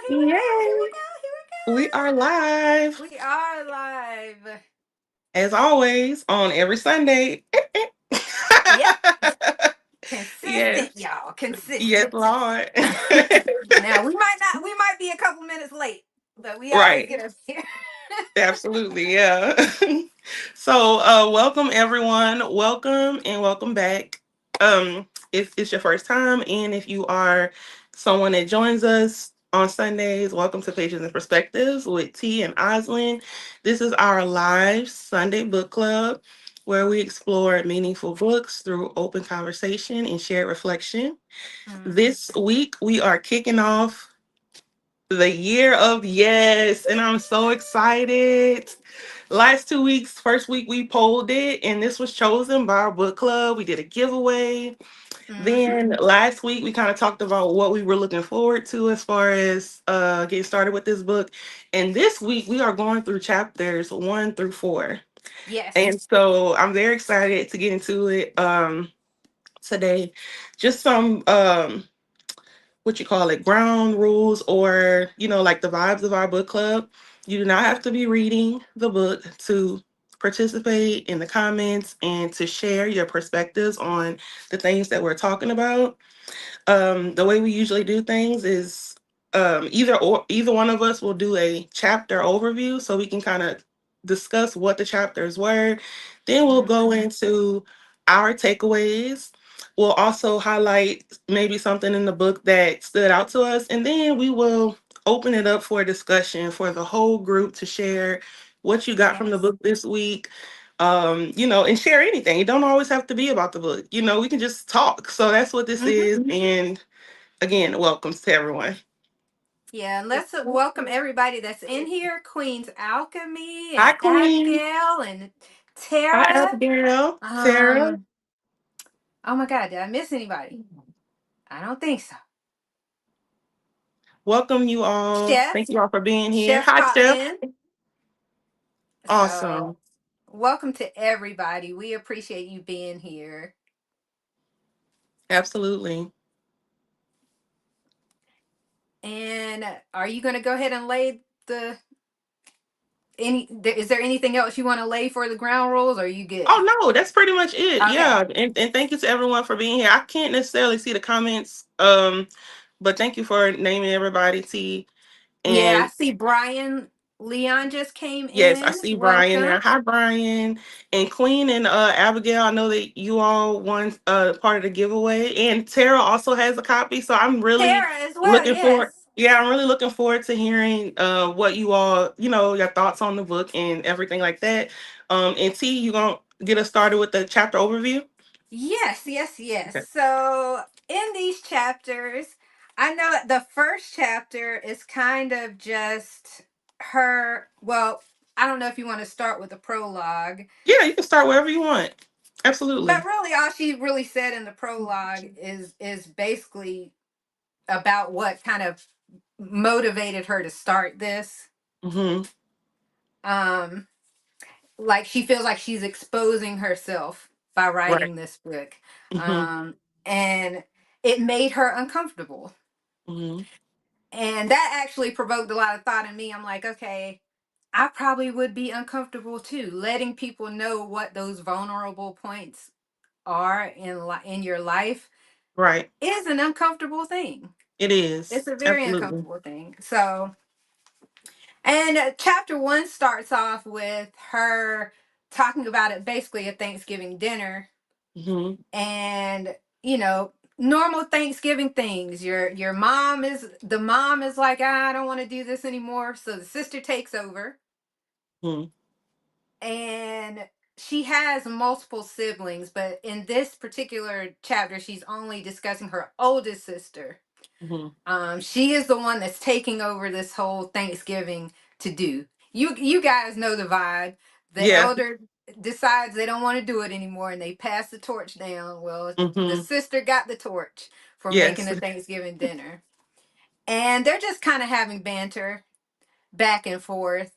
Here we go. Here Yay! we go. Here We are live we go. We are live. as always on every Sunday. Yep. Yes, Consistent, y'all. yes, Consistent. Lord. Now we might not. We might be a couple minutes late, but we always Right. get us here. Absolutely. Yeah. So, welcome everyone. Welcome and welcome back. If it's your first time, and if you are someone that joins us on Sundays, welcome to Pages and Perspectives with T and Oslin. This is our live Sunday book club where we explore meaningful books through open conversation and shared reflection. Mhm. This week we are kicking off the year of yes, and I'm so excited. Last 2 weeks, first week we polled it, and this was chosen by our book club. We did a giveaway. Mhm. Then last week we kind of talked about what we were looking forward to as far as getting started with this book. And this week we are going through chapters 1 through 4. Yes. And so I'm very excited to get into it today. Just some what you call it, ground rules, or like the vibes of our book club. You do not have to be reading the book to participate in the comments and to share your perspectives on the things that we're talking about. The way we usually do things is either one of us will do a chapter overview so we can kind of discuss what the chapters were. Then we'll go Mhm. into our takeaways. We'll also highlight maybe something in the book that stood out to us, and then we will open it up for a discussion for the whole group to share what you got from the Yes. book this week. And share anything. It don't always have to be about the book. We can just talk. So that's what this Mhm. is. And again, welcome to everyone. Yeah, and let's welcome everybody that's in here. Queen's Alchemy Hi, and Queen. Abigail and Hi, Tara. Abigail. Sarah. Um, oh my God, did I miss anybody? I don't think so. Welcome you all. Chef, Thank you all for being here. Chef Hi, popped Steph. in. So, Awesome. welcome to everybody. We appreciate you being here. Absolutely. And are you going to go ahead and lay the is there anything else you want to lay for the ground rules, or are you good? Oh no, that's pretty much it. Okay. Yeah. And thank you to everyone for being here. I can't necessarily see the comments. But thank you for naming everybody, T. Yeah, I And see Brian Leon just came yes, I in. see Brian Welcome. there. Hi, Brian. And Queen and Abigail, I know that you all won part of the giveaway. And Tara also has a copy. So I'm really Tara as well, looking forward. yes. Yeah, I'm really looking forward to hearing what you all, your thoughts on the book and everything like that. And T, you gonna get us started with the chapter overview? Yes, yes, yes. Okay. So in these chapters, I know that the first chapter is kind of just her. Well, I don't know if you want to start with the prologue, Yeah, you can start wherever you want. but Absolutely. really all she really said in the prologue is basically about what kind of motivated her to start this. Mm-hmm. Um, like she feels like she's exposing herself by Right. writing this book. Mm-hmm. And it made her uncomfortable. Mm-hmm. And that actually provoked a lot of thought in me. I'm like, okay, I probably would be uncomfortable too. Letting people know what those vulnerable points are in your life Right. is an uncomfortable thing. It is. It's a very Absolutely. uncomfortable thing. So, and chapter 1 starts off with her talking about it basically at Thanksgiving dinner, Mm-hmm. and you know normal Thanksgiving things. Your mom is the mom is like, I don't want to do this anymore, so the sister takes over. Mm-hmm. And she has multiple siblings, but in this particular chapter she's only discussing her oldest sister. Mm-hmm. She is the one that's taking over this whole Thanksgiving to do. You guys know the vibe. The Yeah. elder decides they don't want to do it anymore and they pass the torch down. Well, the Mm-hmm. sister got the torch for making Yes. the Thanksgiving dinner. And they're just kind of having banter back and forth.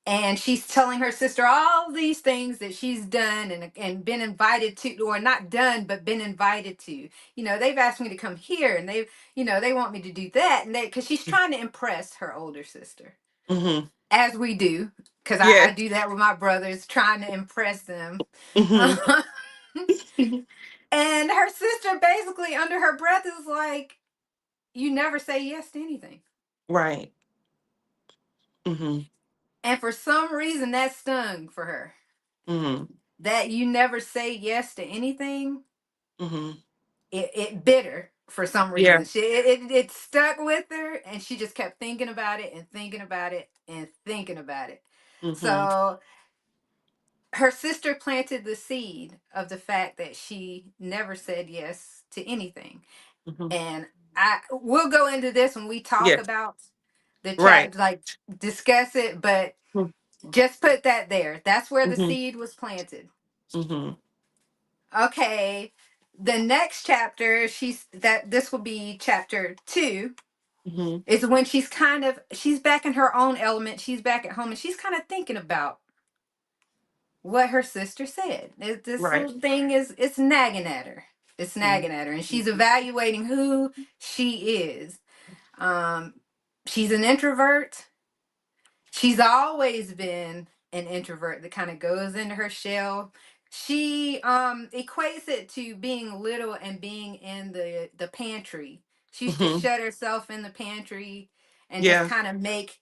and she's telling her sister all these things that she's done and been invited to, or not done but been invited to. They've asked me to come here, and they want me to do that, and they because she's trying to impress her older sister, Mm-hmm. as we do, because I Yes. do that with my brothers, trying to impress them. Mm-hmm. And her sister basically under her breath is like, you never say yes to anything. Right. Mm-hmm. And for some reason that stung for her. Mm-hmm. That you never say yes to anything, Mm-hmm. it bit her for some Yeah. reason. It stuck with her, and she just kept thinking about it and thinking about it and thinking about it. Mm-hmm. So her sister planted the seed of the fact that she never said yes to anything. Mm-hmm. And I we'll go into this when we talk Yes. about the Right. chat, like discuss it, but Mm-hmm. just put that there. That's where the Mm-hmm. seed was planted. Mm-hmm. Okay. The next chapter, this will be chapter 2, Mm-hmm. is when she's back in her own element. She's back at home, and she's kind of thinking about what her sister said. This Right. little thing it's nagging at her. It's nagging at her, and she's evaluating who she is. Um, she's an introvert. She's always been an introvert that kind of goes into her shell. She equates it to being little and being in the pantry. She used to Mm-hmm. shut herself in the pantry and just Yeah. kind of make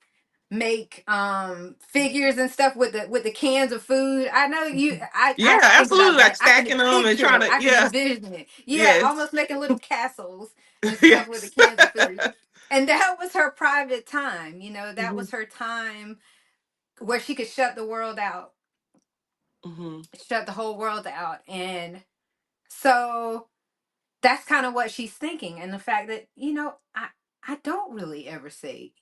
figures and stuff with the cans of food. I know you Yeah, I think about absolutely. Like that. I can stacking them and picture trying it. to, I can yeah. envision it. Yeah, Yes. almost making little castles and stuff with the Yes. cans of food. And that was her private time. That Mm-hmm. was her time where she could shut the world out, Mm-hmm. shut the whole world out. And so that's kind of what she's thinking. And the fact that, I don't really ever say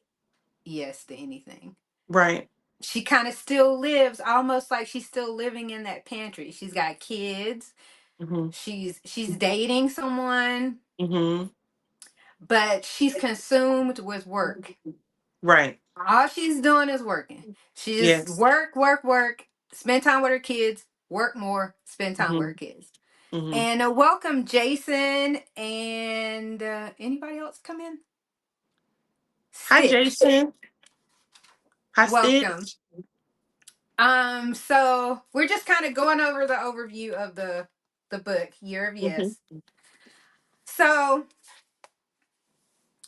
yes to anything. Right. She kind of still lives almost like she's still living in that pantry. She's got kids. Mm-hmm. She's dating someone, Mm-hmm. but she's consumed with work. Right. All she's doing is working. She just Yes. work, work, work, spend time with her kids, work more, spend time with Mm-hmm. her kids. Mm-hmm. And welcome, Jason, and anybody else come in? Hi, Stitch, Jason. Hi, welcome. Stitch. So we're just kind of going over the overview of the book, Year of Mm-hmm. Yes. So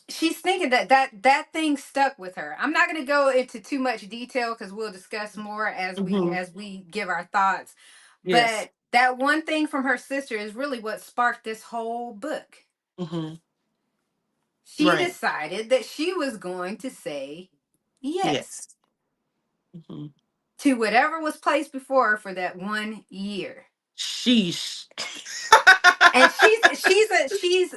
she's thinking that thing stuck with her. I'm not going to go into too much detail because we'll discuss more as we Mm-hmm. as we give our thoughts. Yes. But that one thing from her sister is really what sparked this whole book. Mm-hmm. She Right. decided that she was going to say yes Yes. Mm-hmm. to whatever was placed before her for that 1 year. Sheesh. And she's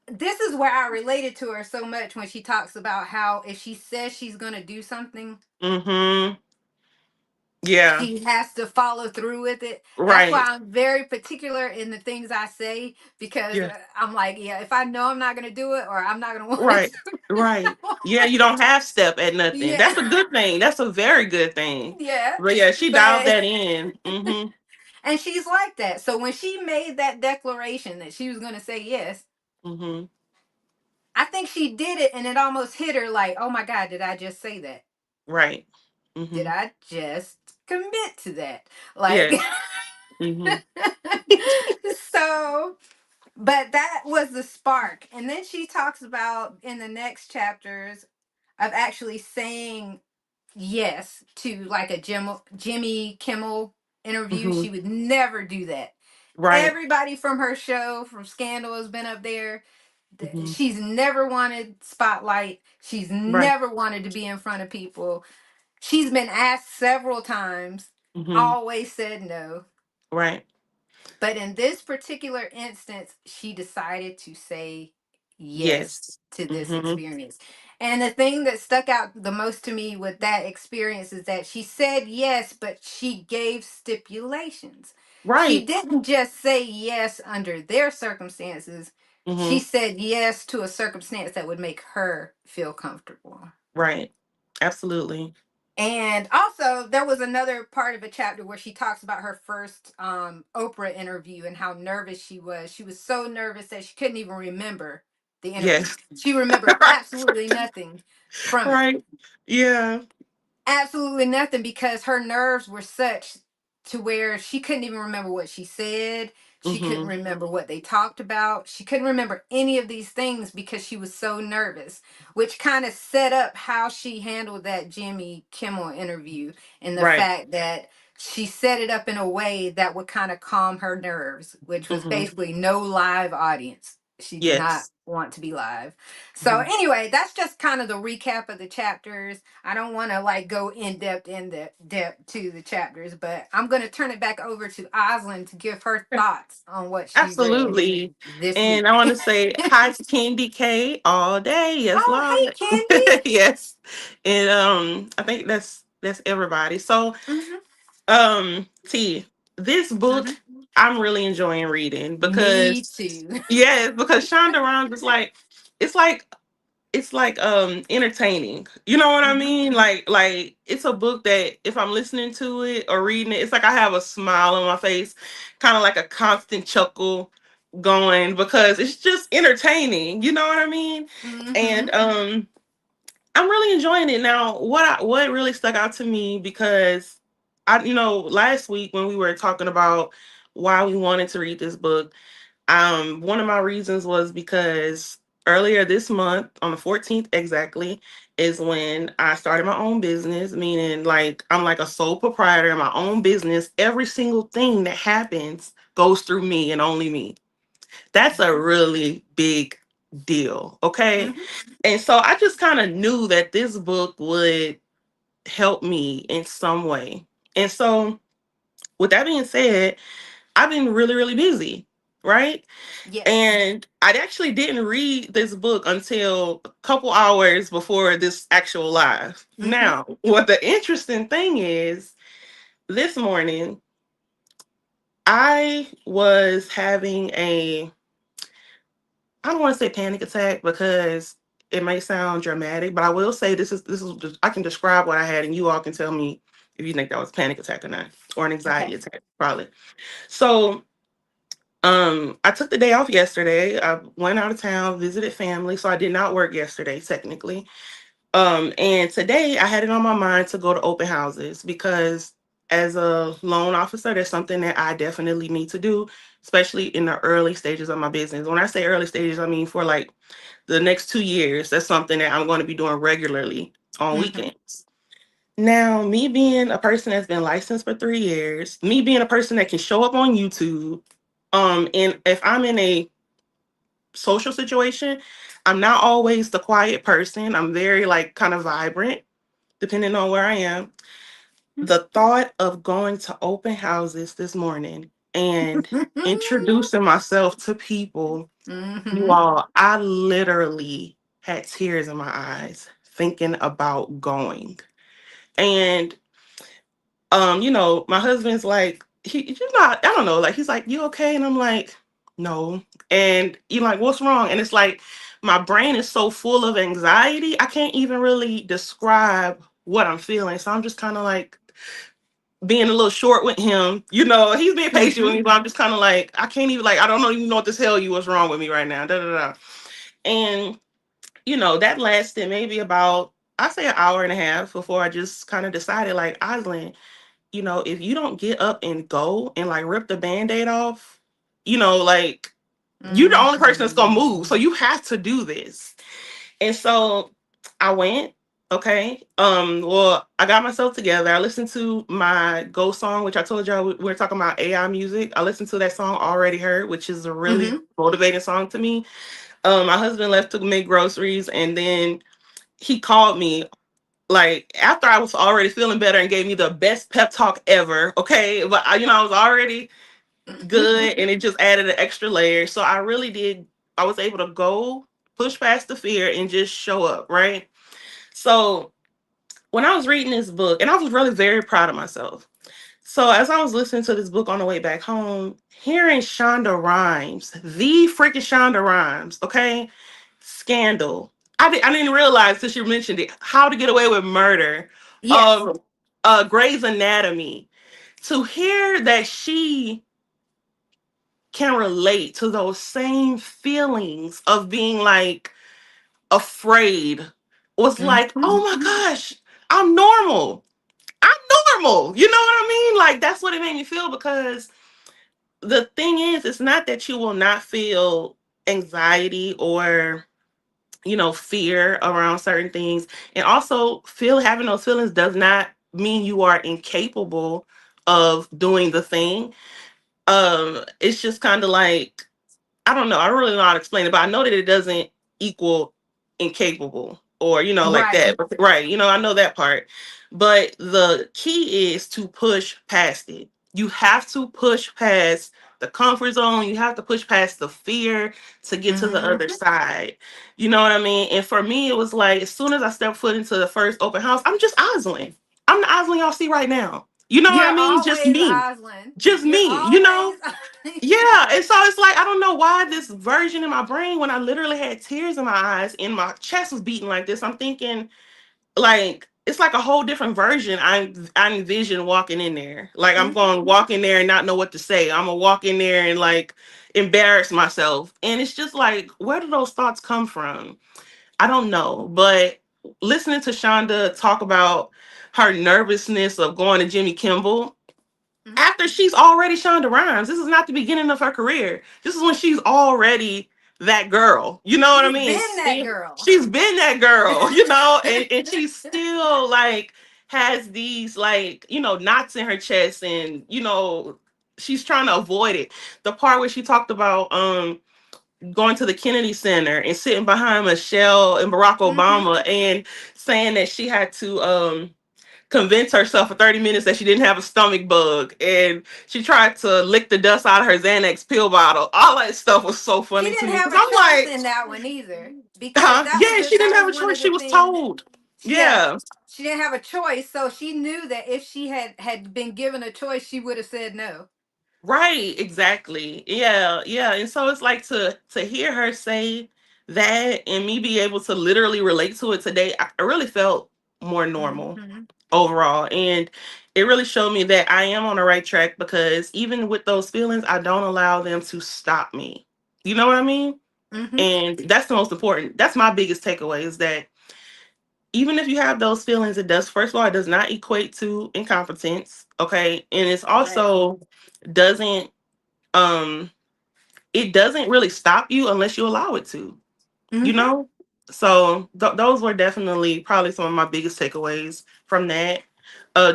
this is where I related to her so much when she talks about how if she says she's going to do something, Mm-hmm. Yeah. she has to follow through with it. That's why Right. I'm very particular in the things I say, because Yeah. I'm like, yeah, if I know I'm not going to do it, or I'm not going to want Right. to. Right. Yeah, you don't half step at nothing. Yeah. That's a good thing. That's a very good thing. Yeah. But yeah, she dialed But that in. Mm-hmm. and she's like that. So when she made that declaration that she was going to say yes, Mm-hmm. I think she did it, and it almost hit her like, oh my God, did I just say that? Right. Did Mm-hmm. I just commit to that? Like, Yes. Mm-hmm. so, but that was the spark. And then she talks about in the next chapters of actually saying yes to like a Jimmy Kimmel interview. Mm-hmm. She would never do that. Right. Everybody from her show, from Scandal, has been up there. Mm-hmm. She's never wanted spotlight. She's Right. never wanted to be in front of people. She's been asked several times, Mm-hmm. always said no. Right. But in this particular instance, she decided to say yes Yes. to this Mm-hmm. experience. And the thing that stuck out the most to me with that experience is that she said yes, but she gave stipulations. She Right. didn't just say yes under their circumstances. She Mm-hmm. said yes to a circumstance that would make her feel comfortable. Right. Absolutely. And also, there was another part of a chapter where she talks about her first Oprah interview and how nervous she was. She was so nervous that she couldn't even remember the interview. Yes. She remembered absolutely nothing from it. Right. Yeah. Absolutely nothing, because her nerves were such to where she couldn't even remember what she said. She couldn't Mm-hmm. remember what they talked about. She couldn't remember any of these things because she was so nervous, which kind of set up how she handled that Jimmy Kimmel interview, and the Right. fact that she set it up in a way that would kind of calm her nerves, which was Mm-hmm. basically no live audience. She did not Yes. want to be live. So Mm-hmm. anyway, that's just kind of the recap of the chapters. I don't want to like go in depth to the chapters, but I'm going to turn it back over to Oslin to give her thoughts on what she read Absolutely. this And I week. want to say hi to Candy K all day. Yes, Oh, Lord. hey, Candy. Yes. And I think that's everybody. So Hmm. T, this book Hmm. I'm really enjoying reading Me because too. yes, because Shonda Rhimes is like it's like it's like entertaining. You know what I Hmm. mean? Like it's a book that if I'm listening to it or reading it, it's like I have a smile on my face, kind of like a constant chuckle going because it's just entertaining. You know what I mean? And Hmm. I'm really enjoying it. Now, what really stuck out to me because last week when we were talking about why we wanted to read this book, one of my reasons was because earlier this month, on the 14th exactly, is when I started my own business, meaning like I'm like a sole proprietor in my own business. Every single thing that happens goes through me and only me. That's a really big deal. Okay. Hmm. And so I just kind of knew that this book would help me in some way. And so, with that being said, I've been really, really busy, right? Yes. And I actually didn't read this book until a couple hours before this actual live. Hmm. Now, what the interesting thing is, this morning, I was having I don't want to say panic attack because it may sound dramatic, but I will say this is just, I can describe what I had, and you all can tell me if you think that was a panic attack or not, or an Okay. anxiety attack, probably. So, I took the day off yesterday. I went out of town, visited family, so I did not work yesterday, technically. And today I had it on my mind to go to open houses because as a loan officer, that's something that I definitely need to do, especially in the early stages of my business. When I say early stages, I mean for like the next 2 years. That's something that I'm going to be doing regularly on Hmm. weekends. Now, me being a person that's been licensed for 3 years, me being a person that can show up on YouTube, and if I'm in a social situation, I'm not always the quiet person. I'm very like kind of vibrant, depending on where I am. The thought of going to open houses this morning and introducing myself to people, you Hmm. all, I literally had tears in my eyes thinking about going. And my husband's like, he's not, I don't know, like he's like, you okay? And I'm like, no. And you're like, what's wrong? And it's like my brain is so full of anxiety, I can't even really describe what I'm feeling. So I'm just kind of like being a little short with him. He's being patient with Hmm. me, but I'm just kind of like, I can't even like, I don't even know what to tell you what's wrong with me right now. Da da da. And that lasted maybe about I say an hour and a half before I just kind of decided like, Oslin, if you don't get up and go and like rip the band-aid off, like you're the only person that's gonna move. So Hmm. you have to do this. And so I went, okay. Well, I got myself together. I listened to my Go song, which I told y'all we are talking about AI music. I listened to that song Already Heard, which is a really Hmm. motivating song to me. My husband left to make groceries and then he called me like after I was already feeling better and gave me the best pep talk ever. Okay. But I was already good and it just added an extra layer. So I really did, I was able to go push past the fear and just show up. Right. So when I was reading this book, and I was really very proud of myself. So as I was listening to this book on the way back home, hearing Shonda Rhimes, the freaking Shonda Rhimes, okay, Scandal. I didn't realize, since you mentioned it, How to Get Away with Murder, Yes. Grey's Anatomy, to hear that she can relate to those same feelings of being like afraid was like, Hmm. oh my gosh, I'm normal. I'm normal. You know what I mean? Like that's what it made me feel, because the thing is, it's not that you will not feel anxiety or fear around certain things. And also feel having those feelings does not mean you are incapable of doing the thing. It's just kind of like, I don't know. I don't really know how to explain it, but I know that it doesn't equal incapable or, like Right. that. But, right. I know that part. But the key is to push past it. You have to push past the comfort zone. You have to push past the fear to get to the Hmm. other side. You know what I mean? And for me, it was like, as soon as I stepped foot into the first open house, I'm just Osling. I'm the Osling y'all see right now. You know what I You're mean? Just always me. Oslin. Just You're me. always. Yeah, and so it's like I don't know why this version in my brain, when I literally had tears in my eyes and my chest was beating like this, I'm thinking like it's like a whole different version. I envision walking in there. Like I'm Mhm. going to walk in there and not know what to say. I'm gonna walk in there and like embarrass myself. And it's just like, where do those thoughts come from? I don't know. But listening to Shonda talk about her nervousness of going to Jimmy Kimmel Mhm. after she's already Shonda Rhimes. This is not the beginning of her career. This is when she's already that girl. You know what I She's mean? been that girl. She's been that girl, and she still like has these like, knots in her chest, and she's trying to avoid it. The part where she talked about going to the Kennedy Center and sitting behind Michelle and Barack Hmm. Obama and saying that she had to convince herself for 30 minutes that she didn't have a stomach bug, and she tried to lick the dust out of her Xanax pill bottle. All that stuff was so She funny to didn't me have because a I'm choice like, in that one either, because huh? Yeah, she that didn't have was a one choice. of She the was things. told. Yeah, Yeah, she didn't have a choice, so she knew that if she had been given a choice, she would have said no. right, exactly. Yeah, yeah. And so it's like to hear her say that and me be able to literally relate to it today, I really felt more normal Hmm. overall. And it really showed me that I am on the right track, because even with those feelings, I don't allow them to stop me. You know what I mean? Hmm. And that's the most important. That's my biggest takeaway, is that even if you have those feelings, it does, first of all, it does not equate to incompetence. Okay. And it's Correct. also doesn't um it doesn't really stop you unless you allow it to, you Hmm. know? So those were definitely probably some of my biggest takeaways from that.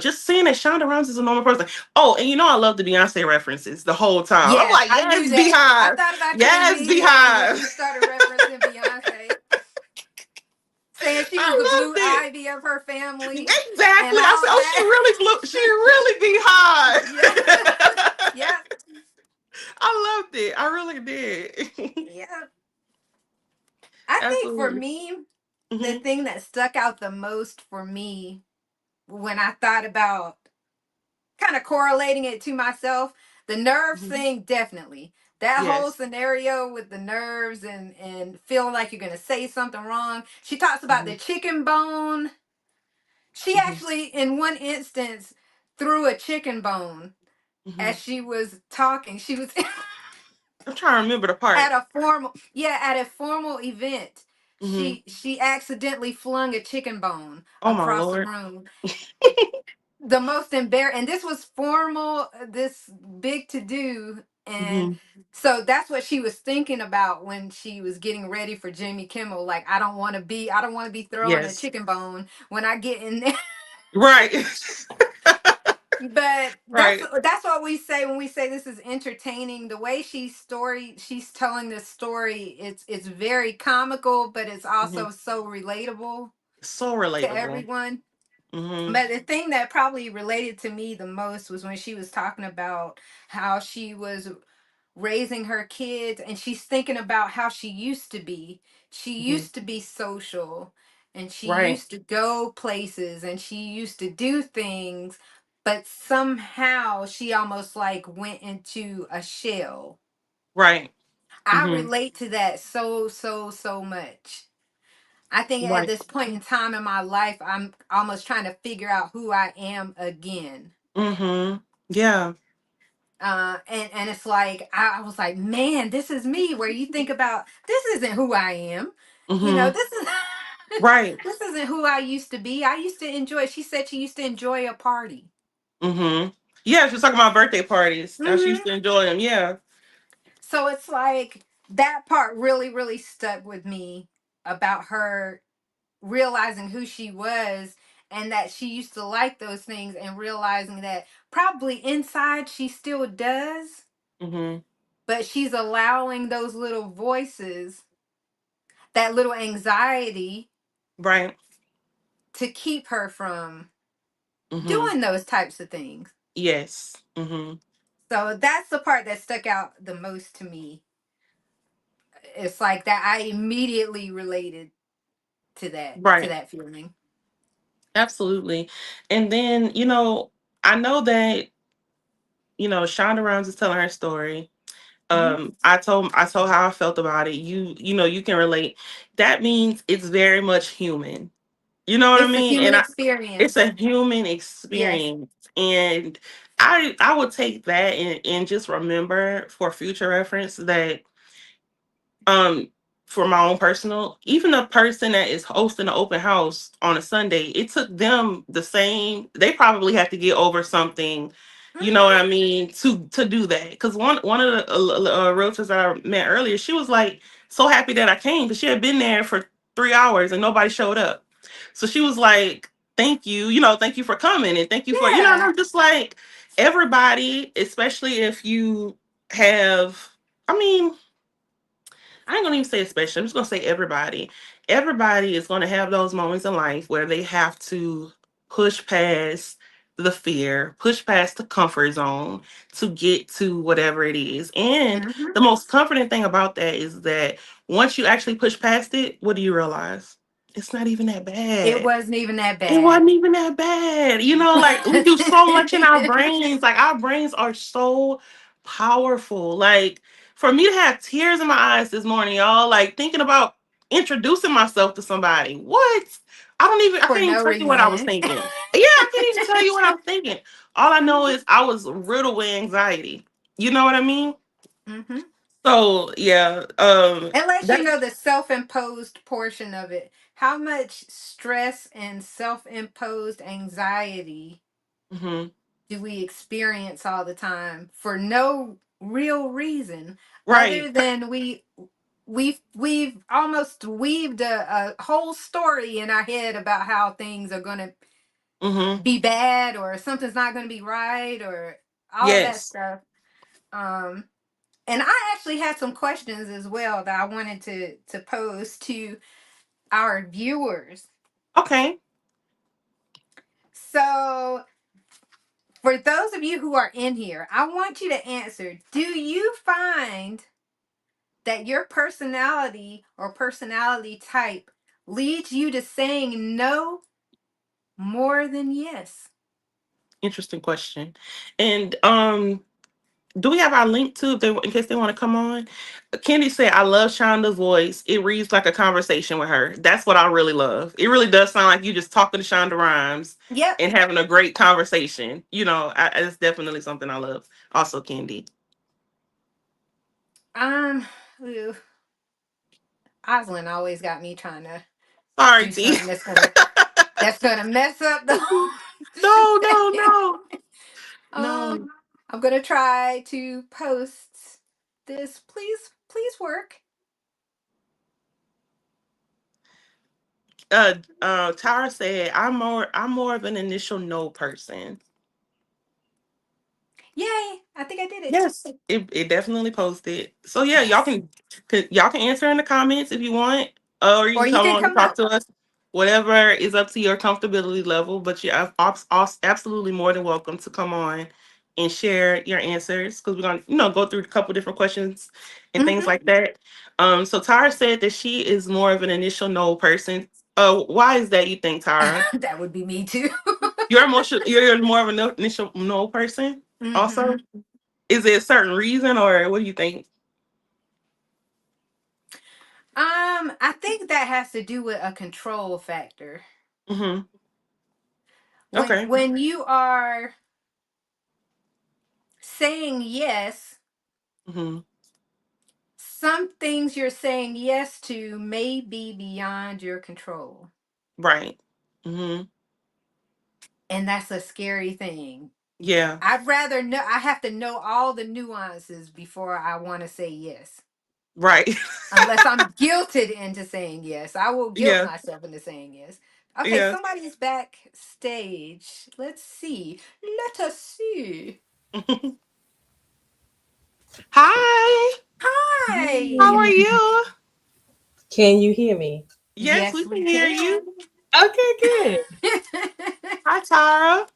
Just seeing that Shonda Rhimes is a normal person. Oh, and I love the Beyonce references the whole time. I'm Yes, like, I knew yes, that. I Beehive. thought about you Yes, immediately when Beehive. she started referencing Beyonce, saying she was the I blue loved it. ivy of her family and Exactly. I said, all oh, she that. really blew. She really Yeah. Beehive. Yeah. I loved it. I really did. Yeah. I think for Absolutely. me, the Hmm. thing that stuck out the most for me when I thought about kind of correlating it to myself, the nerves Hmm. thing, definitely. That whole Yes. scenario with the nerves and feeling like you're going to say something wrong. She talks about Hmm. the chicken bone. She Hmm. actually, in one instance, threw a chicken bone Hmm. as she was talking. She was I'm trying to remember the at part. a formal, yeah, at a formal event. Hmm. She accidentally flung a chicken bone Oh my across the lord. room. The most embarrassing, and this was formal, this big to do, and Hmm. so that's what she was thinking about when she was getting ready for Jimmy Kimmel. Like, I don't want to be throwing a Yes. chicken bone when I get in there. Right. But Right. that's what we say when we say this is entertaining. The way she's telling this story, it's very comical, but it's Hmm. also so relatable So to relatable. everyone. Hmm. But the thing that probably related to me the most was when she was talking about how she was raising her kids, and she's thinking about how she used to be. She Hmm. used to be social, and she Right. used to go places, and she used to do things, but somehow she almost like went into a shell. Right. I Hmm. relate to that so much. I think at Right. this point in time in my life, I'm almost trying to figure out who I am again. Mm-hmm. Yeah. And it's like I was like, man, this is me. Where you think about this isn't who I am. You know, Mm-hmm. this is Right. this isn't who I used to be. I used to enjoy. She said she used to enjoy a party. Mm-hmm. Yeah, she was talking about birthday parties. How she used Hmm. to enjoy them. Yeah. So it's like that part really, really stuck with me about her realizing who she was and that she used to like those things and realizing that probably inside she still does, Mm-hmm. but she's allowing those little voices, that little anxiety Right. to keep her from Mm-hmm. doing those types of things. Yes. Mm-hmm. So that's the part that stuck out the most to me. It's like that I immediately related to Right. that feeling. Absolutely. And then, I know that, Shonda Rhimes is telling her story. Hmm. I told how I felt about it. You can relate. That means it's very much human. You know what I It's a mean? human It's a experience. human Yes. experience. And I would take that and just remember for future reference that um for my own personal, even a person that is hosting an open house on a Sunday, it took them the same, they probably had to get over something, you know what I Hmm. mean, to do that. Because one of the realtors that I met earlier, she was like so happy that I came because she had been there for 3 hours and nobody showed up. So she was like, thank you, thank you for coming, and thank you for, and Yeah. I'm just like, everybody, especially if you have, I mean, I ain't gonna even say especially. I'm just gonna say everybody. Everybody is gonna have those moments in life where they have to push past the fear, push past the comfort zone to get to whatever it is. And Hmm. the most comforting thing about that is that once you actually push past it, what do you realize? It's not even that It bad. wasn't even that It bad. wasn't even that bad. Like we do so much in our brains. Like our brains are so powerful. Like for me to have tears in my eyes this morning, y'all, like thinking about introducing myself to somebody. What? I For can't even no tell you what I was reason. thinking. Yeah, I can't even tell you what I was thinking. All I know is I was riddled with anxiety. You know what I mean? Hmm. So yeah, It lets you that know the self-imposed portion of it. How much stress and self-imposed anxiety mhm. do we experience all the time for no real reason Right. other than we've almost weaved a whole story in our head about how things are going to Mhm. be bad or something's not going to be right or all of that Yes. stuff. um and I actually had some questions as well that I wanted to pose to our viewers. Okay. So for those of you who are in here, I want you to answer, do you find that your personality or personality type leads you to saying no more than yes? Interesting question. And do we have our link too, if they, in case they want to come on? Candy said, "I love Shonda's voice. It reads like a conversation with her. That's what I really love. It really does sound like you just talking to Shonda Rhimes Yep. and having a great conversation. It's definitely something I love. Also, Candy. Um, ooh, Oslin always got me trying to Sorry, do T. something that's gonna mess up the whole No, no, thing. no, no. I'm gonna try to post this. Please work. Tara said, I'm more of an initial no person. Yay! I think I did it. Yes, it definitely posted. So yeah, y'all Yes. can answer in the comments if you want, or you Or can you come can on and come talk up. to us. Whatever is up to your comfortability level, but you're absolutely more than welcome to come on and share your answers because we're gonna go through a couple different questions and things Hmm. like that. So Tara said that she is more of an initial no person. Why is that, you think, Tara? That would be me too. You're more of an initial no person. Also, Hmm. is it a certain reason or what do you think? I think that has to do with a control factor. Mm-hmm. When Okay. when you are saying yes, Mm-hmm. some things you're saying yes to may be beyond your control. Right. Mm-hmm. And that's a scary thing. Yeah. I'd rather know, I have to know all the nuances before I want to say yes. Right. Unless I'm guilted into saying yes. I will guilt Yeah. myself into saying yes. Okay, Yeah. somebody's backstage. Let's see. Let us see. Hi. How Hi. are you? Can you hear me? Yes, we Yes, can we hear can. you. Okay, good. Hi, Hi, Tara.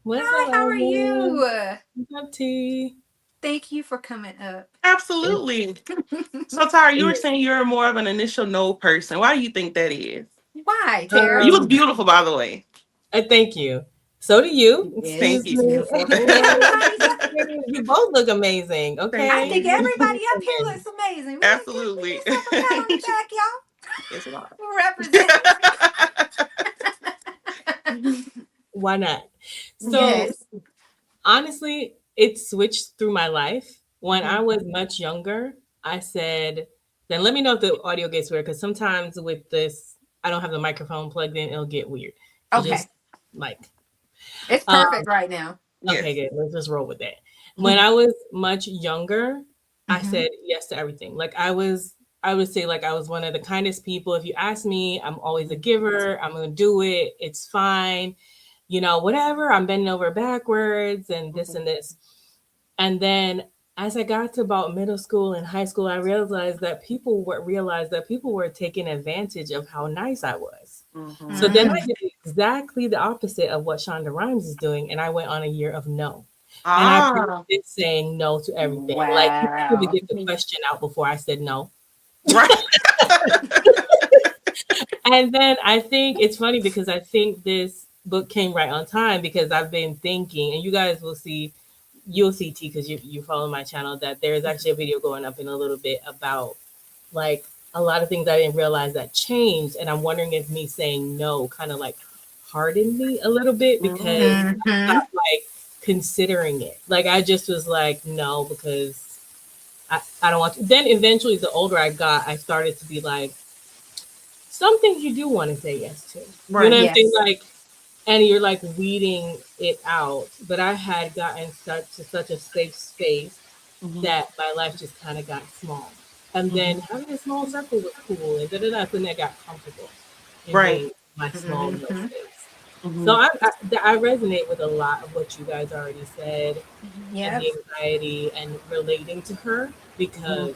What's up, how are everyone? you? What's up, T? Thank you for coming up. It's, Absolutely. So, Tara, you were it, saying you're more of an initial no person. Why do you think that is? Why, You Tara? look beautiful, by the way. thank you. So do you. Yes, Thank Excuse you. me. beautiful. Everybody's You both look amazing. Thank I Okay. think you. everybody up here looks amazing. We Absolutely. give yourself a pat on the back, It's a lot. y'all. Representing. Why not? So Yes. honestly, it switched through my life. When I Mhm. was much younger, I said, then let me know if the audio gets weird because sometimes with this, I don't have the microphone plugged in, it'll get weird. So Okay. just like, It's um, perfect right now. okay, Yes. good. Let's just roll with that. When I was much younger, I Hmm. said yes to everything. I would say like I was one of the kindest people. If you ask me, I'm always a giver. I'm gonna do it. It's fine. Whatever. I'm bending over backwards and this Mhm. and this. And then as I got to about middle school and high school, I realized that people were taking advantage of how nice I was. So Mhm. then Mm. I did exactly the opposite of what Shonda Rhimes is doing, and I went on a year of no. And I Ah, practiced saying no to everything. Like you couldn't even Wow. get the question out before I said no. right. And then I think it's funny because I think this book came right on time because I've been thinking, and you guys you'll see T because you follow my channel that there's actually a video going up in a little bit about like a lot of things I didn't realize that changed, and I'm wondering if me saying no kind of like hardened me a little bit because Mhm. I Hmm. stopped like considering it. Like I just was like no because I don't want to. Then eventually, the older I got, I started to be like some things you do want to say yes to. You know Right. what I'm saying? Yes. Like, and you're like weeding it out. But I had gotten such a safe space Mhm. that my life just kind of got small. And then Mhm. having a small circle was cool, and so then I got comfortable in Right. being my small little Hmm. space. So Mhm. I resonate with a lot of what you guys already said, and Yep. the anxiety and relating to her Mhm. because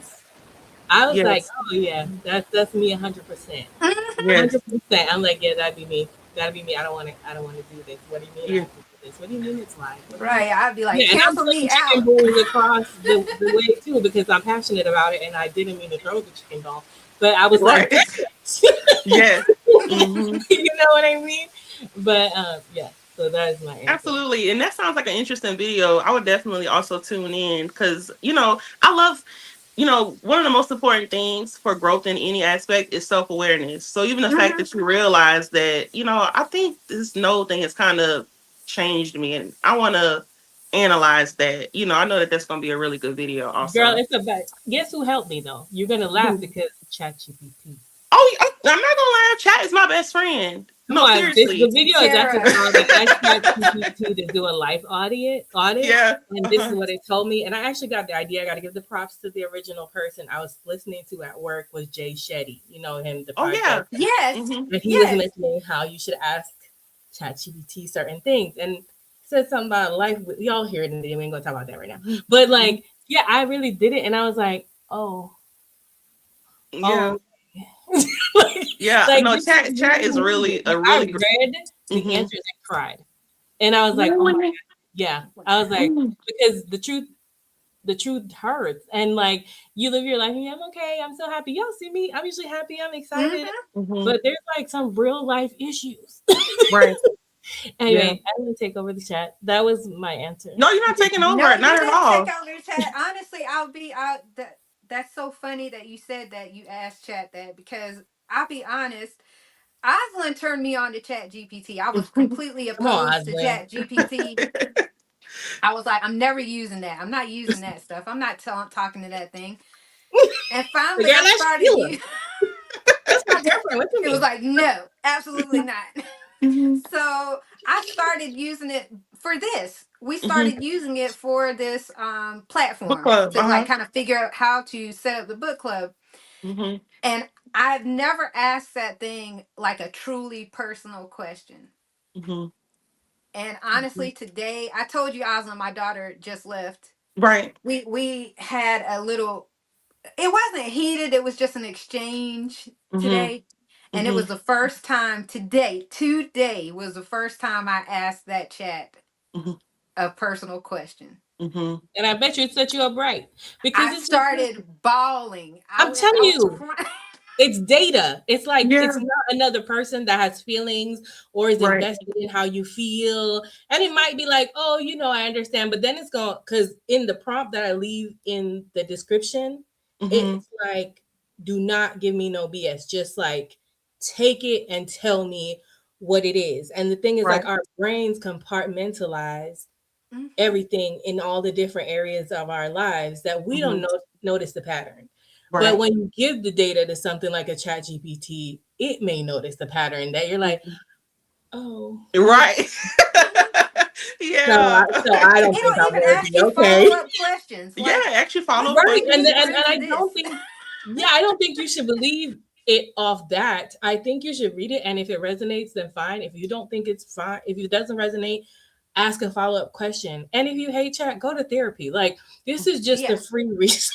I was like, Yes. oh yeah, that's me 100%. Hmm. Yes. 100%. I'm like, yeah, that'd be me. That'd be me. I don't want to do this. What do you mean I Yeah. have to do this? What do you mean it's live? What do you mean? Right. I'd be like, Yeah, and I'm cancel me flipping chicken out. balls across the way too because I'm passionate about it and I didn't mean to throw the chicken ball. But I was like, Right. damn it. Yes. Mhm. You know what I mean? But yeah, so that is my answer. Absolutely. And that sounds like an interesting video. I would definitely also tune in because, I love, one of the most important things for growth in any aspect is self awareness. So even the fact Hmm. that you realize that, I think this no thing has kind of changed me and I want to analyze that. I know that that's going to be a really good video Girl, also. it's about guess who helped me though? You're gonna laugh Who? because ChatGPT. Oh, I'm not going to lie. Chat is my best friend. Come No, on, the seriously. video is actually Tara. called I asked ChatGPT to do a life audit, Yeah. and this is Uh-huh. what it told me. And I actually got the idea. I got to give the props to the original person I was listening to at work was Jay Shetty. You know him, the Oh, podcast, yeah. Yes. Hmm. and he was Yes. mentioning how you should ask ChatGPT certain things, and said something about life. Y'all hear it in the video. We ain't gonna talk about that right now. But like, yeah, I really did it, and I was like, Yeah. oh, like, Yeah. like No, this is chat really is really needed. a Like I really great. read the Hmm. answers and cried. And I was like, oh my Really? God. Yeah. I was like, because the truth hurts. And like you live your life and you're, I'm okay, I'm so happy. Y'all see me. I'm usually happy, I'm excited. Hmm. Hmm. But there's like some real life issues. Right. Yeah. Anyway, I'm gonna take over the chat. That was my answer. No, you're not taking No, over. you Not at didn't take all. over the chat. Honestly, I'll be out. That's so funny that you said that you asked Chat that, because I'll be honest, Oslin turned me on to Chat GPT. I was completely Come on, opposed to Oswin. Chat GPT. I was like, I'm never using that. I'm not using that stuff. I'm not talking to that thing. And The finally, girl, I that's started Sheila. using. That's my girlfriend. What you It was mean? like, no, absolutely not. Mhm, So I started using it for this. We mhm. started using it for this Book platform club. to like kind of figure out how to set up the book club. Mhm, And I've never asked that thing like a truly personal question. mhm, And mhm. honestly, today I told you, Oslan, my daughter just left. Right. We had a little. It wasn't heated. It was just an exchange Mhm, today, and it was mhm, the first time today. Today was the first time I asked that chat mhm, a personal question. mhm. And I bet you it set you up right because I it's just. started bawling. I'm telling I was you, crying. it's data. It's like it's Yeah. not another person that has feelings or is Right. invested in how you feel. And it might be like, oh, I understand. But then it's going because in the prompt that I leave in the description, Mhm. it's like, do not give me no BS. Just like take it and tell me what it is. And the thing is, like, Right. our brains compartmentalize Mhm. everything in all the different areas of our lives that we don't Mhm. notice the pattern. But Right. when you give the data to something like a chat GPT, it may notice the pattern that you're like, Mhm. oh, okay. Right. So I, Yeah. so I don't think It'll I'm even worthy. ask you Okay. follow up questions Yeah. like, Actually, "What follow up Right. can And, questions. you and, learn and from I this?" don't think, yeah, I don't think you should believe it off that. I think you should read it. And if it resonates, then fine. If you don't think it's fine, if it doesn't resonate, ask a follow up question. And if you hate chat, go to therapy. Like, this is just a Yeah. free resource.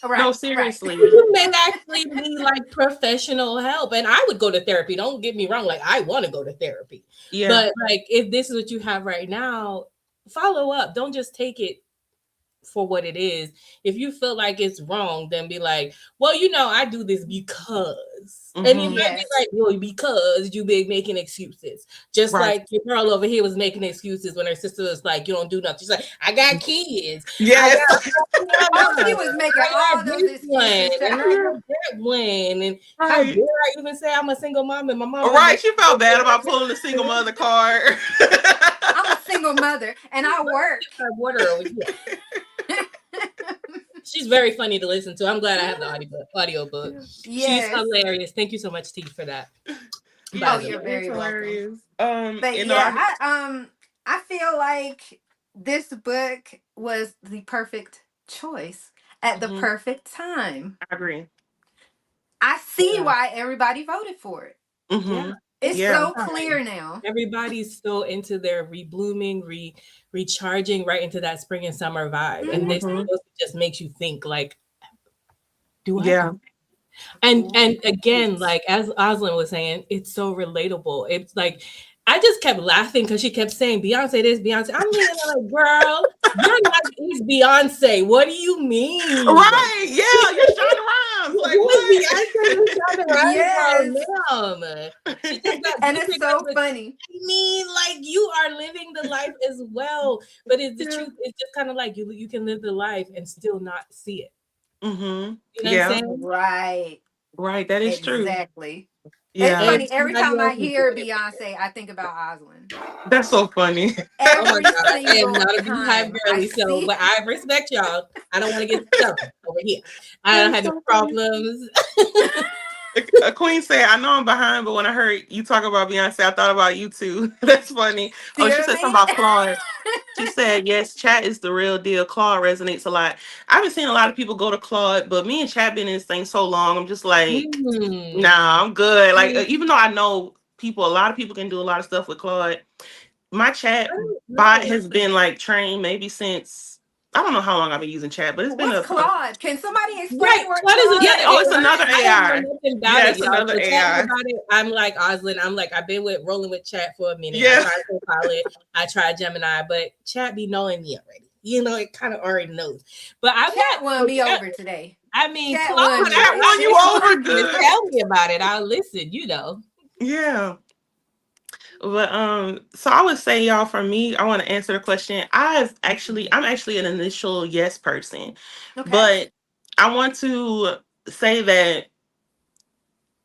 No, Right. Right. seriously. You may actually need like professional help. And I would go to therapy. Don't get me wrong. Like, I want to go to therapy. Yeah. But like, if this is what you have right now, follow up. Don't just take it for what it is. If you feel like it's wrong, then be like, well, I do this because. And it Mhm. might be Yes. like, well, because you been making excuses. Just Right. like your girl over here was making excuses when her sister was like, you don't do nothing. She's like, I got kids. I Yes. got Oh, mama. she was making I all got those this one excuses, and child. I Yeah. got that one. And how dare Right. I even say I'm a single mom and my mama Right. make She felt bad about pulling the single mother card. I'm a single mother and I work. water over here. She's very funny to listen to. I'm glad I have the audiobook. She's Yes. hilarious. Thank you so much, T, for that. Oh, By Yeah, the she you're way. is very welcome. hilarious. But yeah, I feel like this book was the perfect choice at the Mhm, perfect time. I agree. I see Yeah. why everybody voted for it. Yeah. Mhm. It's It's Yeah. so time. clear now. Everybody's so into their reblooming, recharging right into that spring and summer vibe. And this Mhm. book just makes you think like, do I Yeah. do? And again, Right. like as Oslin was saying, it's so relatable. It's like I just kept laughing because she kept saying Beyonce this, Beyonce. I'm looking at like, girl, your life is Beyonce. What do you mean? Right. Yeah. You're Shonda Rhimes. Like Who is what? Beyonce and Shonda Rhimes Yes. are, ma'am? She just got And big it's figures, so but funny. I mean, like you are living the life as well. But it's the Yeah. truth. It's just kind of like you can live the life and still not see it. Mhm. You know what I'm Yeah. saying? Right. Right. That is true. Exactly. It's Yeah. funny. Every Everybody time else I is hear doing it. Beyonce, I think about Oslin. That's so funny. Oh my Every God, I am single not a beehive time I girly, so see. but I respect y'all. I don't want to get stubborn over here. I don't That's have no so funny. problems. A queen said, I know I'm behind, but when I heard you talk about Beyonce, I thought about you too. That's funny. Oh, See she what I said something mean? about Claude. She said, yes, chat is the real deal. Claude resonates a lot. I've been seeing a lot of people go to Claude, but me and chat been in this thing so long. I'm just like, Mm. nah, I'm good. Like, Mm. even though I know people, a lot of people can do a lot of stuff with Claude, my I chat don't bot know. has been like trained maybe since, I don't know how long I've been using chat, but it's been What's a Claude? Can somebody Right, explain what what is yeah. Claude another Oh, it's AI? is? another I don't know AI. nothing about Yeah, it, it's y'all. another So tell me AI. about it. I'm like Oslin. I'm like I've been with rolling with chat for a minute. I Yeah. tried Copilot. I tried Gemini, but chat be knowing me already. It kind of already knows. But I'm Chat not. won So me over today. I mean, Chat Claude, won me. Chat won you over just good. tell me about it. I'll listen. Yeah. But so I would say, y'all, for me, I want to answer the question. I'm actually an initial yes person, Okay. but I want to say that,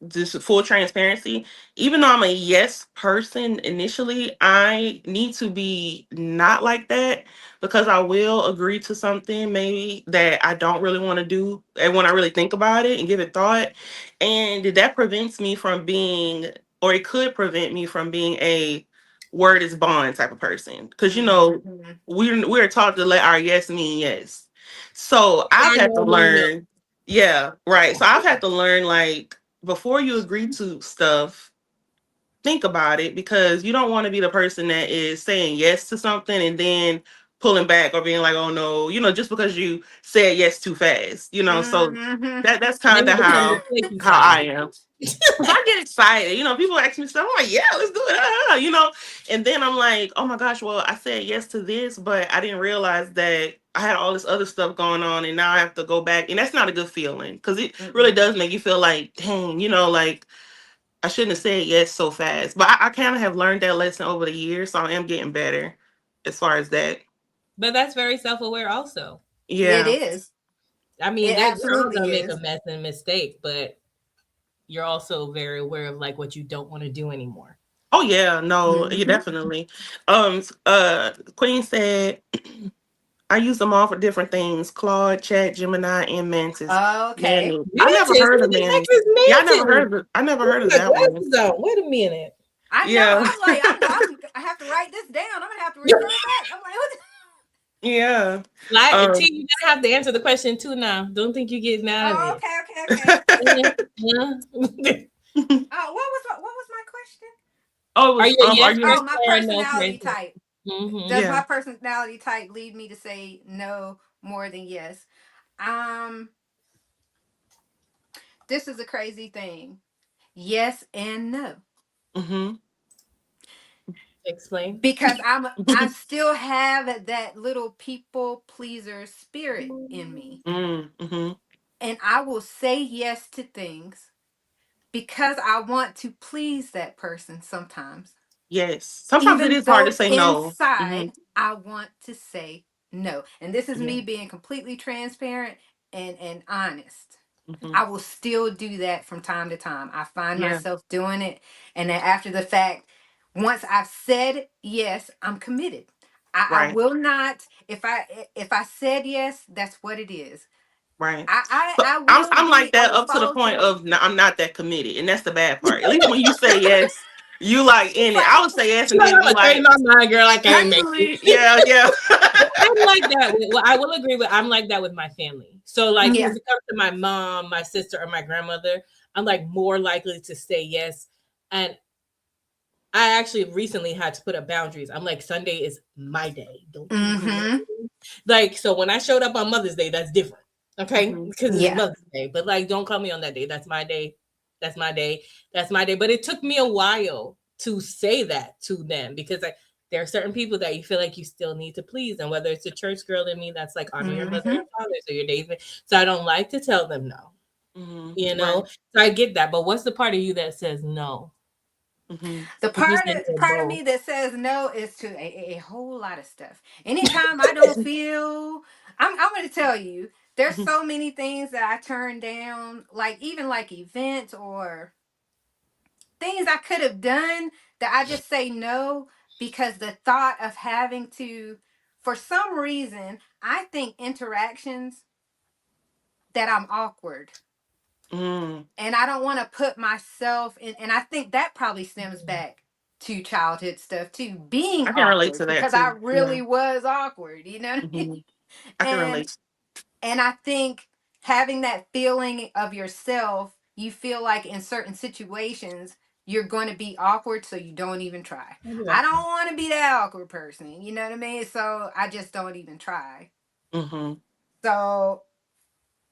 just full transparency, even though I'm a yes person initially, I need to be not like that, because I will agree to something maybe that I don't really want to do, and when I really think about it and give it thought, and that prevents me from being, or it could prevent me from being a word is bond type of person, because Mhm. we're taught to let our yes mean yes. So I've Our had to no mean no. learn. Yeah, right. So I've had to learn, like, before you agree to stuff, think about it, because you don't want to be the person that is saying yes to something and then pulling back or being like, oh no, just because you said yes too fast. So Mhm. that's And kind then of it becomes a flaky how side. I am. Cause I get excited. People ask me stuff. I'm like, yeah, let's do it. And then I'm like, oh my gosh, well, I said yes to this, but I didn't realize that I had all this other stuff going on, and now I have to go back. And that's not a good feeling, because it really Mm-mm. does make you feel like, dang, like I shouldn't have said yes so fast. But I kind of have learned that lesson over the years, so I am getting better as far as that. But that's very self-aware also. It Yeah. is. I mean, It we're all absolutely gonna make a is. mess and mistake, but you're also very aware of like what you don't want to do anymore. Oh yeah, no, yeah, Mhm. definitely. Queen said, I use them all for different things: Claude, Chat, Gemini, and Mantis. Okay. Manny. I never Mantis, heard what of the heck Manny. is Yeah, mantis? I never Put heard of my that one. glasses on. Wait a minute. I know. Yeah. I'm like, I have to write this down. I'm gonna have to refer back. I'm like, what? Yeah. Like, T, Um, you gotta have to answer the question too now. Don't think you get mad Oh, at okay, okay, okay. it. What was my question? oh, it Are was, you a are yes you? Oh, person my or a no personality person? type. Mm-hmm. Does my Yeah. personality type lead me to say no more than yes? Um, this is a crazy thing. Yes and no. Mm-hmm. Explain. Because I still have that little people pleaser spirit in me. Mm-hmm. And I will say yes to things because I want to please that person sometimes. Yes. Sometimes it Even is hard to though say no. Mm-hmm. inside I want to say no. And this is Yeah. me being completely transparent and honest. Mm-hmm. I will still do that from time to time. I find Yeah. myself doing it. And then after the fact, once I've said yes, I'm committed. I Right. will not, if I said yes, that's what it is. Right. I I, So I I'm will I'm be, like I that will up to the follow point through. of I'm not that committed, and that's the bad part. At least when you say yes, you like It's in it. I like would say yes She's and like, then I'm be gonna change like, my mind, girl. I can't make it. actually, yeah, yeah. I'm like that. Well, I will agree with. I'm like that with my family. So, like, yeah. if it comes to my mom, my sister, or my grandmother, I'm like more likely to say yes. And I actually recently had to put up boundaries. I'm like, Sunday is my day. Don't you do Mm-hmm. nothing. Like, so when I showed up on Mother's Day, that's different. Okay. Mhm. Because it's Yeah. Mother's Day. But like, don't call me on that day. That's my day. That's my day. That's my day. But it took me a while to say that to them because there are certain people that you feel like you still need to please. And whether it's a church girl in me that's like honor your mother Mm-hmm. and father, so your days. So I don't like to tell them no, Mhm. you know? Right. So I get that. But what's the part of you that says no? Mhm. The If you part said of, no, part of both. me that says no is to a whole lot of stuff. Anytime I don't feel, I'm going to tell you, there's Mhm. so many things that I turn down, like even like events or things I could have done that I just say no because the thought of having to, for some reason, I think interactions that I'm awkward. Mm. And I don't want to put myself in, and I think that probably stems back to childhood stuff too, being I can relate awkward to that because I too. Yeah. really was awkward, you know what I mean? Mhm. I can and relate. and I think having that feeling of yourself, you feel like in certain situations you're going to be awkward, so you don't even try. I don't want to be that awkward person, you know what I mean? So I just don't even try. Mhm. So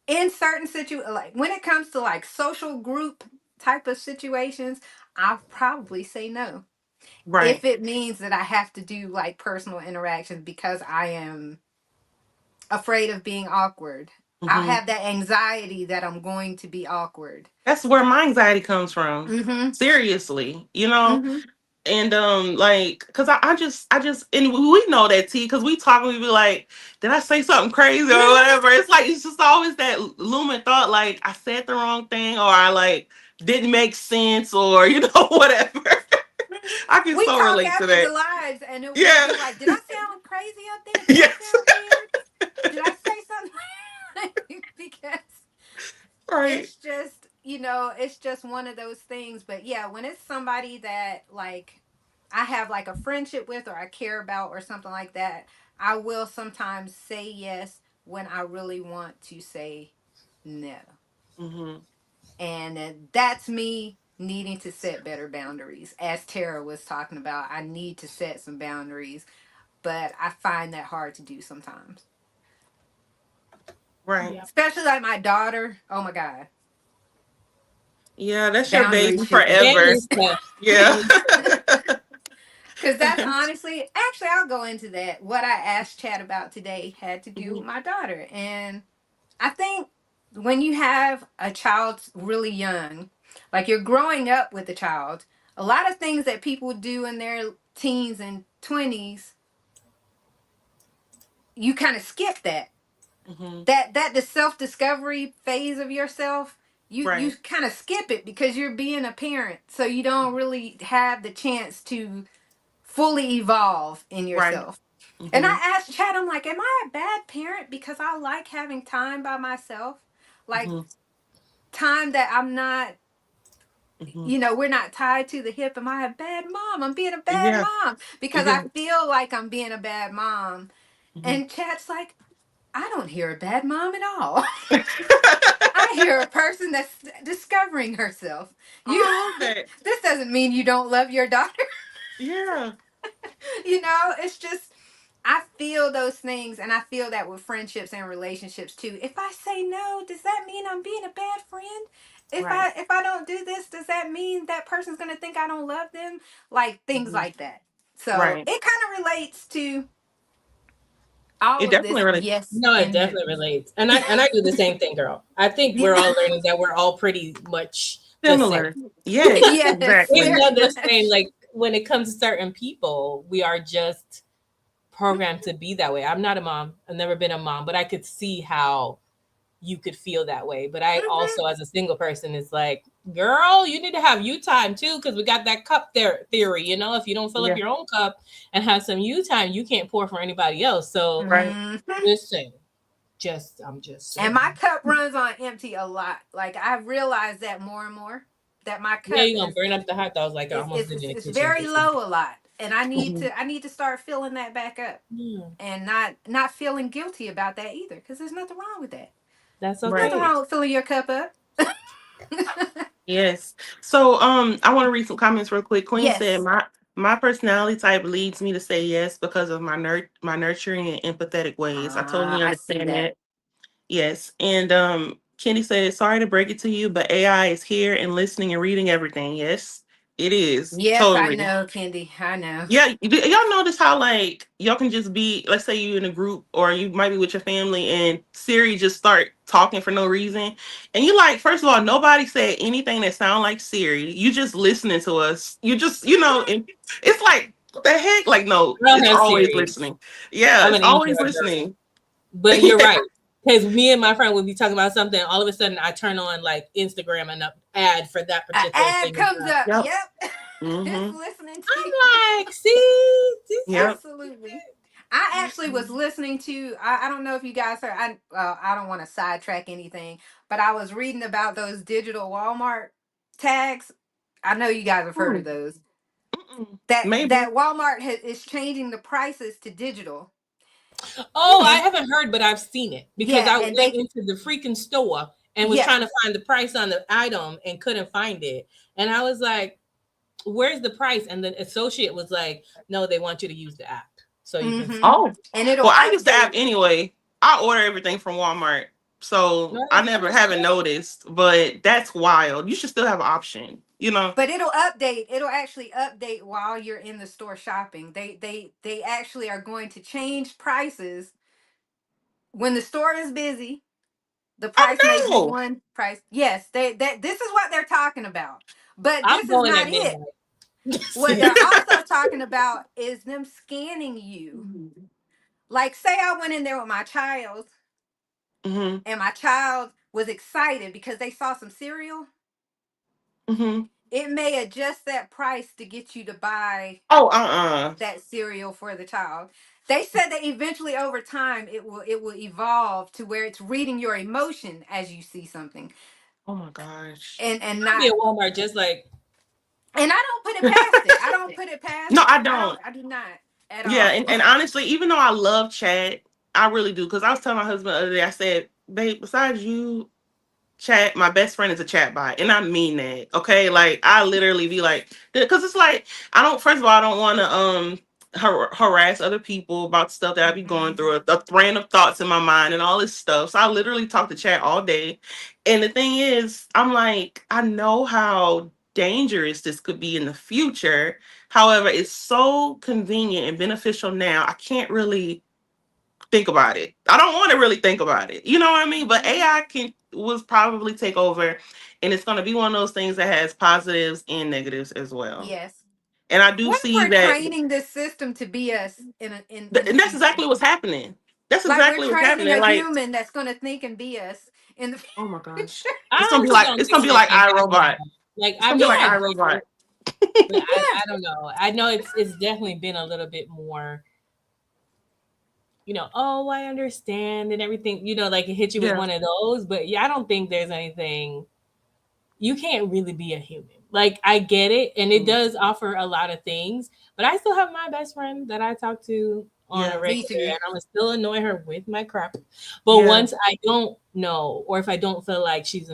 in certain situations, like when it comes to like social group type of situations, I'll probably say no Right. if it means that I have to do like personal interactions because I am afraid of being awkward. I Mhm. have that anxiety that I'm going to be awkward. That's where my anxiety comes from. Mm-hmm. Seriously. Mm-hmm. And like, cause I just and we know that T, cause we talk, we be like, did I say something crazy or whatever? It's like it's just always that looming thought, like I said the wrong thing, or I like didn't make sense, or whatever. I can We so talk relate to after the that. lives, and we'll Yeah. be like, "Did I sound crazy up there? Did I Yes. sound weird? Did I say something?" Because Right. it's just, it's just one of those things. But yeah, when it's somebody that like I have like a friendship with or I care about or something like that, I will sometimes say yes when I really want to say no. Hmm. And that's me needing to set better boundaries. As Tara was talking about, I need to set some boundaries, but I find that hard to do sometimes. Right. Yeah. Especially like my daughter. Oh my God. Yeah, that's your Boundaries baby should be. That forever. is tough. Yeah. Because that's honestly, actually, I'll go into that. What I asked Chad about today had to do with Mhm. my daughter. And I think when you have a child really young, like you're growing up with a child, a lot of things that people do in their teens and 20s, you kind of skip that. Mhm. That the self-discovery phase of yourself, you Right. kind of skip it because you're being a parent. So you don't really have the chance to fully evolve in Right. yourself. And I Mhm. asked Chad, I'm like, am I a bad parent because I like having time by myself? Like Mhm. time that I'm not, Mhm. we're not tied to the hip. Am I a bad mom? I'm being a bad Yeah. mom because I Yeah. feel like I'm being a bad mom. Mhm. And Chad's like, I don't hear a bad mom at all. I hear a person that's discovering herself. You Oh, I love that. this doesn't mean you don't love your daughter. Yeah. It's just I feel those things, and I feel that with friendships and relationships too. If I say no, does that mean I'm being a bad friend? If Right. I don't do this, does that mean that person's gonna think I don't love them? Like things Mhm. like that. So Right. it kind of relates to all It of definitely this really yes No, it and no. definitely relates. And I do the same thing, girl. I think we're Yeah. all learning that we're all pretty much the same. similar. Yes. Yes, We've Exactly. very done the same. much. Like when it comes to certain people, we are just programmed to be that way. I'm not a mom. I've never been a mom, but I could see how you could feel that way. But I Mhm. also, as a single person, is like, girl, you need to have you time too, because we got that cup there theory. If you don't fill up Yeah. your own cup and have some you time, you can't pour for anybody else. So Right. Mhm. listen, I'm just And my saying. cup runs on empty a lot. Like I've realized that more and more that my Yeah, cup you're gonna burn up the hot dogs like I is almost is did is, in the is kitchen very this week. low a lot, and I need Mhm. to start filling that back up, Yeah, and not feeling guilty about that either, because there's nothing wrong with that. that's Right. Nothing okay. wrong with filling your cup up. Yes. So I want to read some comments real quick. Queen said Yes. my personality type leads me to say yes because of my nurturing and empathetic ways. I totally I see understand that. that. Yes. And Kenny said, sorry to break it to you, but AI is here and listening and reading everything. Yes, it is. Yes, I Totally. know, Kendi. I know. Yeah, y'all notice how like y'all can just be, let's say you in a group or you might be with your family and Siri just start talking for no reason, and you like, first of all, nobody said anything that sound like Siri. You just listening to us. You just and it's like what the heck? Like no, I don't it's have always Siri. listening. Yeah, I'm it's an always Android girl. listening. But you're Yeah. right. Because me and my friend would be talking about something, all of a sudden I turn on like Instagram and an ad for that An particular ad thing is comes up. up. Yep. Yep. It's Mm-hmm. listening to you. I'm like, see, this is Yep. Absolutely. I actually was listening to. I don't know if you guys heard. I don't want to sidetrack anything, but I was reading about those digital Walmart tags. I know you guys have heard of Hmm. those. Mm-mm. Maybe. That Walmart is changing the prices to digital. Oh, I And haven't heard, but I've seen it because yeah, I and went they into the freaking store and was yeah. trying to find the price on the item and couldn't find it. And I was like, where's the price? And the associate was like, no, they want you to use the app so you can see. Mm-hmm. Oh, And it'll well, I use the app update. anyway. I order everything from Walmart, so No, I that's never good. haven't noticed. But that's wild. You should still have an option. But it'll update. It'll actually update while you're in the store shopping. They actually are going to change prices when the store is busy. The price may Oh be no. one price. Yes, they this is what they're talking about. But I'm this is going not at it. midnight. What they're also talking about is them scanning you. Like, say I went in there with my child, Mm-hmm. and my child was excited because they saw some cereal. Mm-hmm. It may adjust that price to get you to buy Oh, that cereal for the child. They said that eventually over time it will evolve to where it's reading your emotion as you see something, oh my gosh. and I'll be not, at Walmart just like, and I don't put it past it. I don't put it past No, it. I I don't. don't. I do not at Yeah, all. and honestly, even though I love chat, I really do. Because I was telling my husband the other day, I said, babe, besides you, chat, my best friend is a chat bot. And I mean that. Okay. Like I literally be like, because it's like, I don't, first of all, I don't want to harass other people about stuff that I be going through, a random thoughts in my mind and all this stuff. So I literally talk to chat all day. And the thing is, I'm like, I know how dangerous this could be in the future. However, it's so convenient and beneficial now. I can't really think about it. I don't want to really think about it. You know what I mean? But AI can was probably take over, and it's going to be one of those things that has positives and negatives as well. Yes. And I do What if see we're that, training this system to be us in the and that's future? exactly what's happening. That's Like we're exactly what's training happening. a Like, human that's going to think and be us in the oh my future. gosh, I it's gonna be honestly like don't it's think gonna be that like can happen iRobot. now. Like It's I gonna be feel like like, Yeah. iRobot. but Yeah. I don't know. I know it's definitely been a little bit more, oh, I understand and everything, like it hit you with Yeah, one of those. But yeah, I don't think there's anything. You can't really be a human. Like I get it, and it does offer a lot of things. But I still have my best friend that I talk to on a yeah, Me regular, too. and I'm still annoy her with my crap. But yeah, once I don't know, or if I don't feel like she's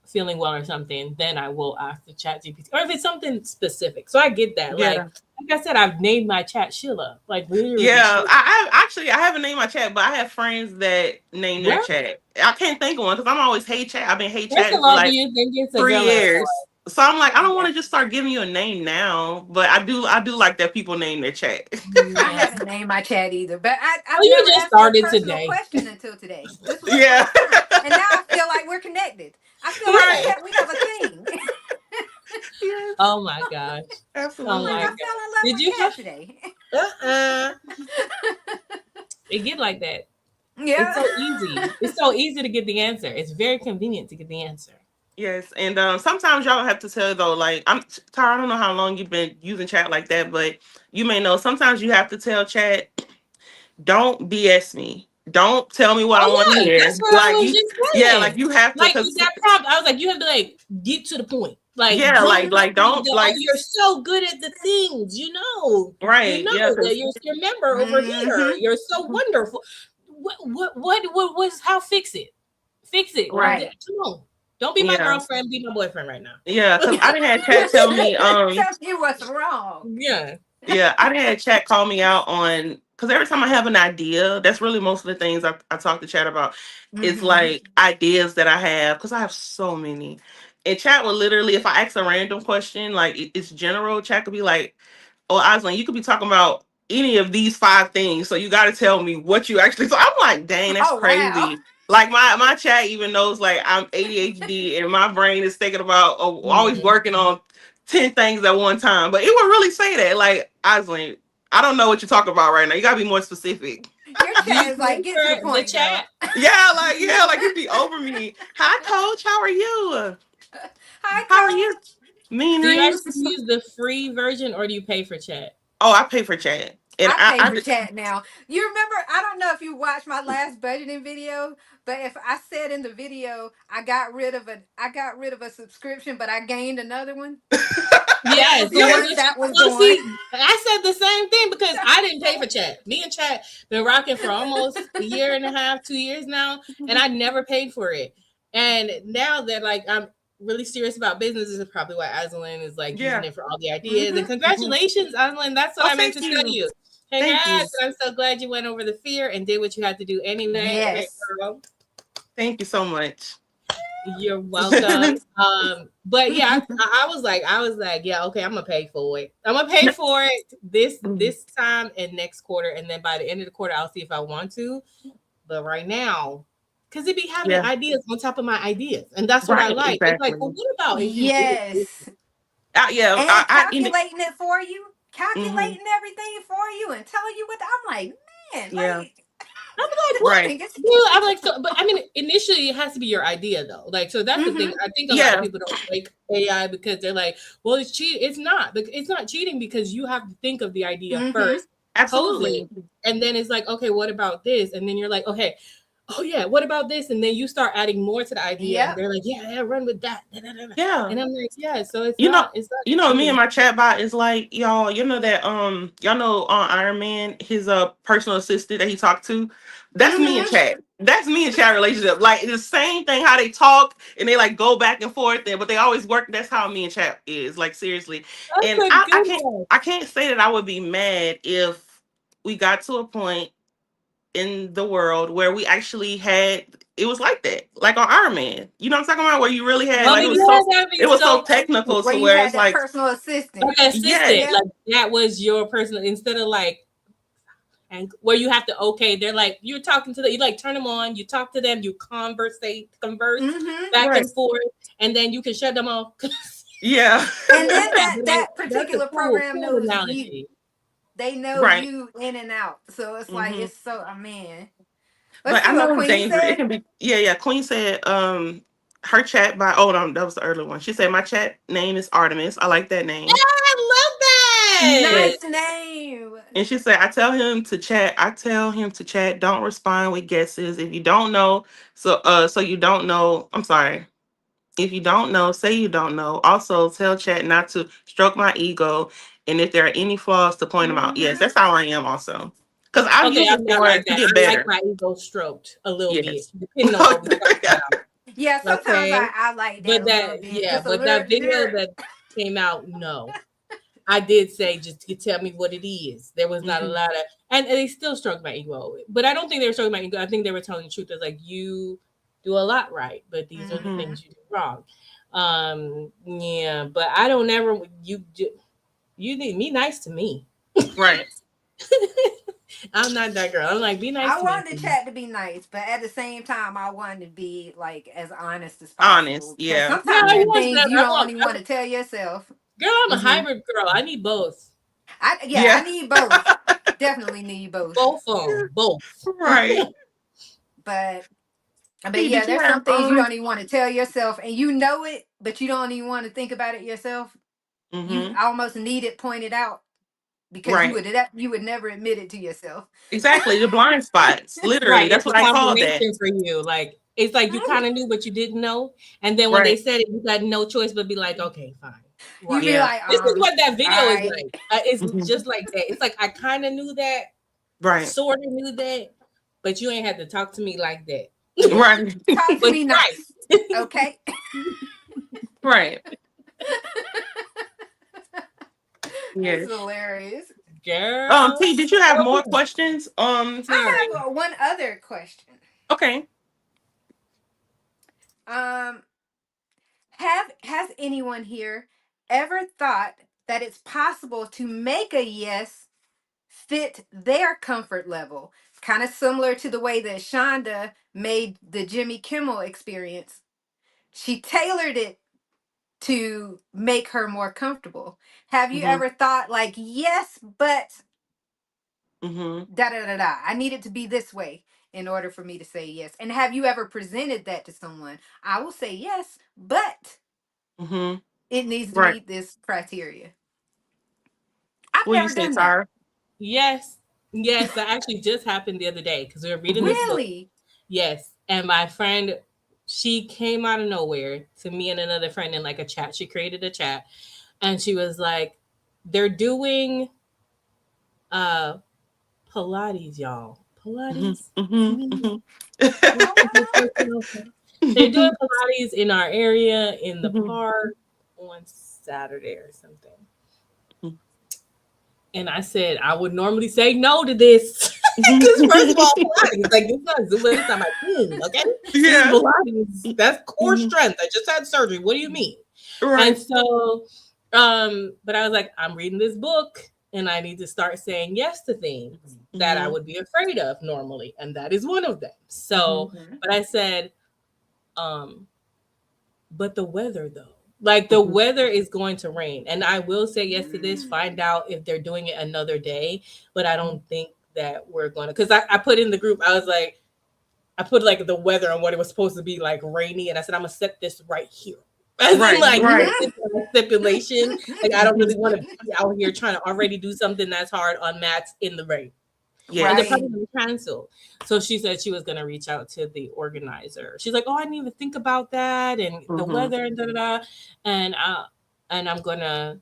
feeling well or something, then I will ask the chat GPT. Or if it's something specific. So I get that. yeah. Like I said, I've named my chat Sheila. Like literally Yeah, Sheila. I actually I haven't named my chat, but I have friends that name their Well, chat. I can't think of one because I'm always hate chat. I've been hate first of chatting for all, do like you think it's a girl or a 3 years. boy? So I'm like, I don't want Yeah. to just start giving you a name now, but I do like that people name their chat. I Yeah. haven't named my chat either, but I've Oh, you never just asked you a started personal today. question until today. This was the Yeah. first time, and now I feel like we're connected. I feel like Right. we have a thing. Yes, Oh my gosh. I'm Oh like, my I absolutely. god. fell in love Did with you cat have today. it get like that? It's Yeah. so easy. It's so easy to get the answer. It's very convenient to get the answer. Yes, and sometimes y'all have to tell though, like Tara, I don't know how long you've been using chat like that, but you may know sometimes you have to tell chat, don't BS me. Don't tell me what I want Oh to yeah, hear. that's what I Like was you, just yeah, like saying. you have to, Like cause that prompt, I was like, you have to like get to the point. Like yeah, don't like don't oh, like you're so good at the things, right, yeah, that cause you're member over here. Mm-hmm. You're so wonderful. What was how fix it? Fix it. right, Right. Come on. Don't be my yeah, girlfriend, be my boyfriend right now. yeah, cause I didn't have chat tell me Tell you what's wrong. Yeah. yeah, I didn't have chat call me out on because every time I have an idea, that's really most of the things I talk to chat about. It's Mm-hmm. like ideas that I have because I have so many. And chat will literally, if I ask a random question, like it's general, chat could be like, "Oh, Aslan, you could be talking about any of these 5 things, so you got to tell me what you actually." So I'm like, "Dang, that's Oh wow. crazy." Like my chat even knows like I'm ADHD and my brain is thinking about always Mhm. working on 10 things at one time. But it would really say that. Like, Aslan, I don't know what you're talking about right now. You gotta be more specific. Your Do chat you is like, pay get to the for the point, girl. chat? Yeah, like you'd be over me. Hi, coach. How are you? Hi, How are you? coach. Mean Do you Reese? actually use the free version or do you pay for chat? Oh, I pay for chat. And I pay for chat now. You remember, I don't know if you watched my last budgeting video, but if I said in the video I got rid of a subscription, but I gained another one. That Yes. was the So, yes. one. That was the well, one. see, I said the same thing because I didn't pay for chat. Me and chat been rocking for almost a year and a half, 2 years now, and I never paid for it. And now that like I'm really serious about business, this is probably why Aslan is like using Yeah. it for all the ideas. And Mm-hmm. congratulations, Aslan. That's what Oh, I meant thank to tell you. you. Thank you. Congrats. I'm so glad you went over the fear and did what you had to do anyway. Okay, Yes. girl. Thank you so much. You're welcome. But yeah, I was like, yeah, okay, I'm gonna pay for it. I'm gonna pay for it this time and next quarter, and then by the end of the quarter, I'll see if I want to. But right now, because it be having Yeah. ideas on top of my ideas, and that's what I Right. like. It's like, Exactly. well, what about if you did this? Yes. Yeah, and I ended. calculating it for you, Hmm. calculating everything for you, and telling you what. I'm like, man, Yeah, like I'm like, I what? right. think it's. Yeah, I'm like, so, but I mean, initially it has to be your idea though. Like, so that's the thing. Mm-hmm. I think a lot of Yeah. people don't like AI because they're like, well, it's cheating. It's not. It's not cheating because you have to think of the idea Mm-hmm. first, pose it, Absolutely. and then it's like, okay, what about this? And then you're like, okay, oh yeah, what about this? And then you start adding more to the idea, and Yep. they're like, yeah, run with that. Da, da, da, da. Yeah. And I'm like, yeah, so it's You know, not. It's not me and cheating. my chatbot is like, y'all, you know that y'all know on Iron Man, his personal assistant that he talked to, that's me in Mm-hmm. chat. That's me in chat relationship. Like the same thing how they talk and they like go back and forth there, but they always work. That's how me and chat is, like seriously. And That's a I good can't one. I can't say that I would be mad if we got to a point in the world where we actually had it was like that, like on Iron Man. You know what I'm talking about? Where you really had Oh like my God, that'd it be was so so technical cool. Where to you where had it's that like, personal assistant. Like an yeah, assistant, Yep. like that was your personal instead of like and where you have to they're like you're talking to them, you like turn them on, you talk to them, you converse Mm-hmm. back right, and forth, and then you can shut them off. yeah, And then Yeah, but that that's a particular cool, program cool knows you. analogy. They know right. you in and out. So it's like Hmm. it's so man. Let's But I see what know it's Queen dangerous. It said. can be, yeah, yeah. Queen said, her chat by, oh no, that was the early one. She said my chat name is Artemis. I like that name. I love Yeah. that. Nice name. And she said, I tell him to chat. I tell him to chat. Don't respond with guesses. If you don't know, so you don't know. I'm sorry. If you don't know, say you don't know. Also, tell chat not to stroke my ego, and if there are any flaws, to point them out. Yes, Mm-hmm. that's how I am also. Because I've Okay, used I'm it not for like to that. get I like better. my ego stroked a little bit, Yes. depending on what we're talking Yeah. about. Yeah, sometimes Okay. I like that But a little that, bit. yeah, Just a but little that video there. that came out, no. I did say just to tell me what it is. There was not a Mhm. lot of, and they still stroked my ego. But I don't think they were stroking my ego. I think they were telling the truth. It's like you do a lot right, but these are the Mm-hmm. Mhm. things you do wrong. Yeah, but I don't ever you need be nice to me. Right. I'm not that girl. I'm like be nice I to me, wanted the please. chat to be nice, but at the same time, I wanted to be like as honest as Honest. possible because Yeah. Yeah, sometimes I there are Mhm. want things that. you don't only want to tell yourself. Girl, I'm a Mhm. hybrid girl. I need both. Yeah, I Yeah. need both. Definitely need both. Both of them. Both. Right. But T, yeah, did you there's have some things you don't even want to tell yourself, and you know it, but you don't even want to think about it yourself. You Mhm. almost need it pointed out because Right. you would never admit it to yourself. Exactly. The blind spots. Literally. Right. That's It's a what I call that. confirmation for you. Like it's like you kind of knew but you didn't know. And then when they Right. said it, you had no choice but be like, okay, fine. You Right. be Yeah. like, This is what that all video is right, like. It's Mhm. just like that. It's like I kind of knew that, Right. sort of knew that, but you ain't had to talk to me like that. yeah. Right. Talk to But me you're right. nice, okay? Right. That's Yes. hilarious. Girl. T, did you have more questions? I Sorry. have one other question. Okay. Um, has anyone here ever thought that it's possible to make a yes fit their comfort level? Kind of similar to the way that Shonda made the Jimmy Kimmel experience. She tailored it to make her more comfortable. Have you Mhm. ever thought like, yes, but Mhm. da da da da. I need it to be this way in order for me to say yes. And have you ever presented that to someone? I will say yes, but Mhm. it needs to Right. meet this criteria. I've What do you never say, done that. Tara? Yes. Yes. That actually just happened the other day because we were reading Mhm. this book. Really? Yes. And my friend, she came out of nowhere to me and another friend in like a chat. She created a chat and she was like, they're doing uh Pilates, y'all. Mhm. Pilates. Mhm. Mhm. Mhm. Oh wow. They're doing Pilates in our area in the Mhm. park on Saturday or something. And I said I would normally say no to this. Because first of all, Mhm. Pilates, like it's not Zumba, it's not my thing. Okay. This is Yeah. Pilates. That's core Mhm. strength. I just had surgery. What do you mean? And Right. so, but I was like, I'm reading this book and I need to start saying yes to things that I Mhm. would be afraid of normally. And that is one of them. So, Mhm. Mhm. but I said, but the weather though. Like the Mhm. weather is going to rain. And I will say yes to this, find out if they're doing it another day. But I don't think that we're going to, because I put in the group, I was like, I put like the weather on what it was supposed to be like rainy. And I said, I'm going to set this right here. As in, Right, like, right. stipulation. Like, I don't Mhm. really want to be out here trying to already do something that's hard on mats in the rain. And they're Yes. Right. probably going to cancel. So she said she was going to reach out to the organizer. She's like, "Oh, I didn't even think about that, and the Mhm. weather, and da da da." And I'm gonna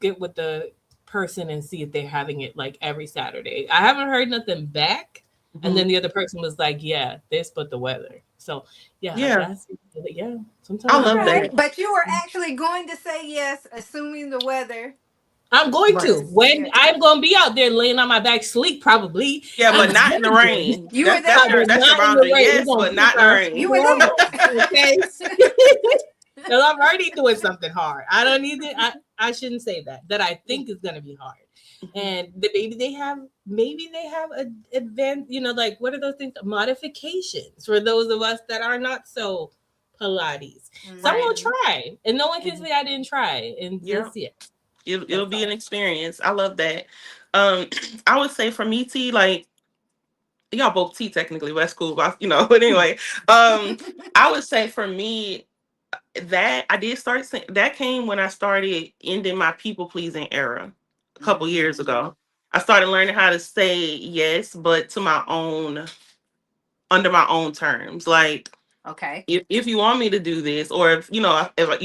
get with the person and see if they're having it like every Saturday. I haven't heard nothing back. And then Mhm. the other person was like, "Yeah, this, but the weather." So yeah, Yeah, that's yeah. I Sometime All in love right. that. February. But you were actually going to say yes, assuming the weather I'm going Right. to. was When yeah. I'm going to be out there laying on my back, sleep probably. Yeah, I'm but just not in the going to. rain. You were That there. But that's your not in the boundary. rain. We're Yes, gonna but keep not in the our You rain. were normal, there. okay? Because I'm already doing something hard. I don't need it. I shouldn't say that. That I think is gonna be hard. Mhm. And maybe they have a advanced, like what are those things? Modifications for those of us that are not so Pilates. So I'm Right. gonna Mhm. try, and no one can Mhm. say I didn't try. And Yeah. just yeah, It'll that's be an all. experience. I love that. Um, I would say for me, T, like y'all both T technically, but that's cool. But but anyway, I would say for me that I did start that came when I started ending my people pleasing era a couple years Mhm. ago. I started learning how to say yes, but to my own under my own terms. Like Okay. if you want me to do this, or if you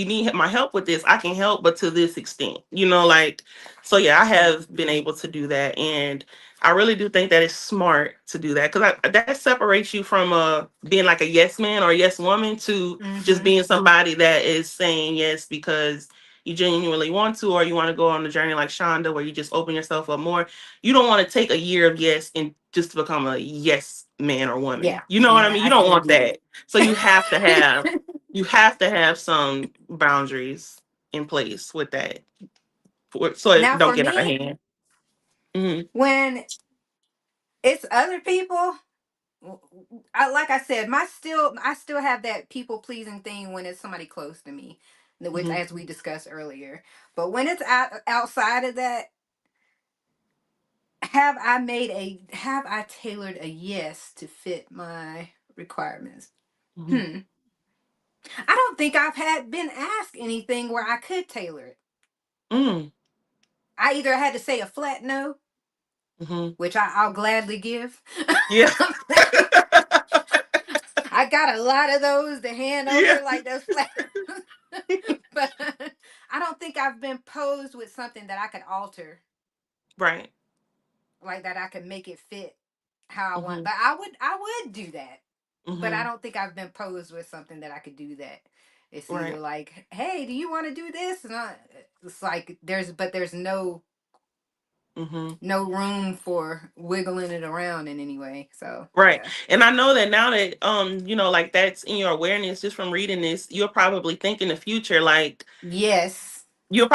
need my help with this, I can help, but to this extent, like. So yeah, I have been able to do that, and I really do think that it's smart to do that, because that separates you from being like a yes man or a yes woman to just Mhm. being somebody that is saying yes because you genuinely want to, or you want to go on a journey like Shonda, where you just open yourself up more. You don't want to take a year of yes and just to become a yes man or woman. Yeah. You know what I Yeah, mean? You I don't see what want you mean. that. So you have to have some boundaries in place with that, so it Now don't for get out of me, hand. Hmm. when it's other people, like I said, I still have that people pleasing thing when it's somebody close to me, which Hmm. as we discussed earlier. But when it's outside of that, have I tailored a yes to fit my requirements? Hmm. Hmm. I don't think I've had been asked anything where I could tailor it. Mm. I either had to say a flat no, Hmm. which I'll gladly give. Yeah. I got a lot of those to hand Yeah. over, like those flat. But I don't think I've been posed with something that I could alter, Right. like that I could make it fit how I want. Hmm. But I would do that. But I Hmm. don't think I've been posed with something that I could do that. It's either Right. like, hey, do you want to do this? And it's like there's Hmm. no room for wiggling it around in any way. So Right. yeah. And I know that now that like that's in your awareness just from reading this, you'll probably think in the future, like Yes. they'll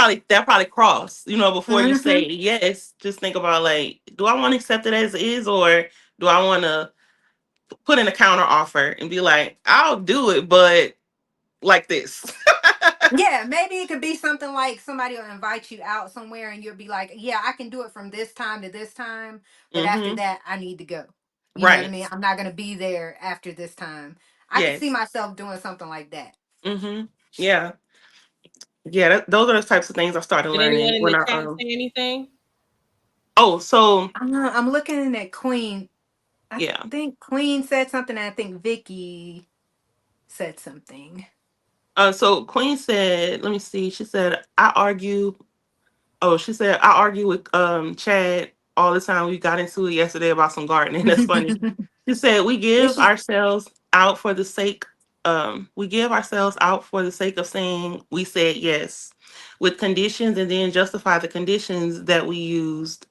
probably cross, before you say Hmm. yes. Just think about, like, do I want to accept it as is, or do I want to put in a counter offer and be like, I'll do it, but like this. Yeah, maybe it could be something like somebody will invite you out somewhere and you'll be like, yeah, I can do it from this time to this time, but after Hmm. that, I need to go. You know what I Right. mean? I'm not going to be there after this time. I could see Yes. myself doing something like that. Hmm. Yeah. Yeah. Those are the types of things I started Did anyone learning in when the I chat say anything? oh, so I'm looking at Queen. I yeah. think Queen said something, and I think Vicky said something. So Queen said, let me see. She said, I argue. Oh, she said, I argue with Chad all the time. We got into it yesterday about some gardening. That's funny. She said, Is she? we give ourselves out for the sake of saying we said yes with conditions, and then justify the conditions that we used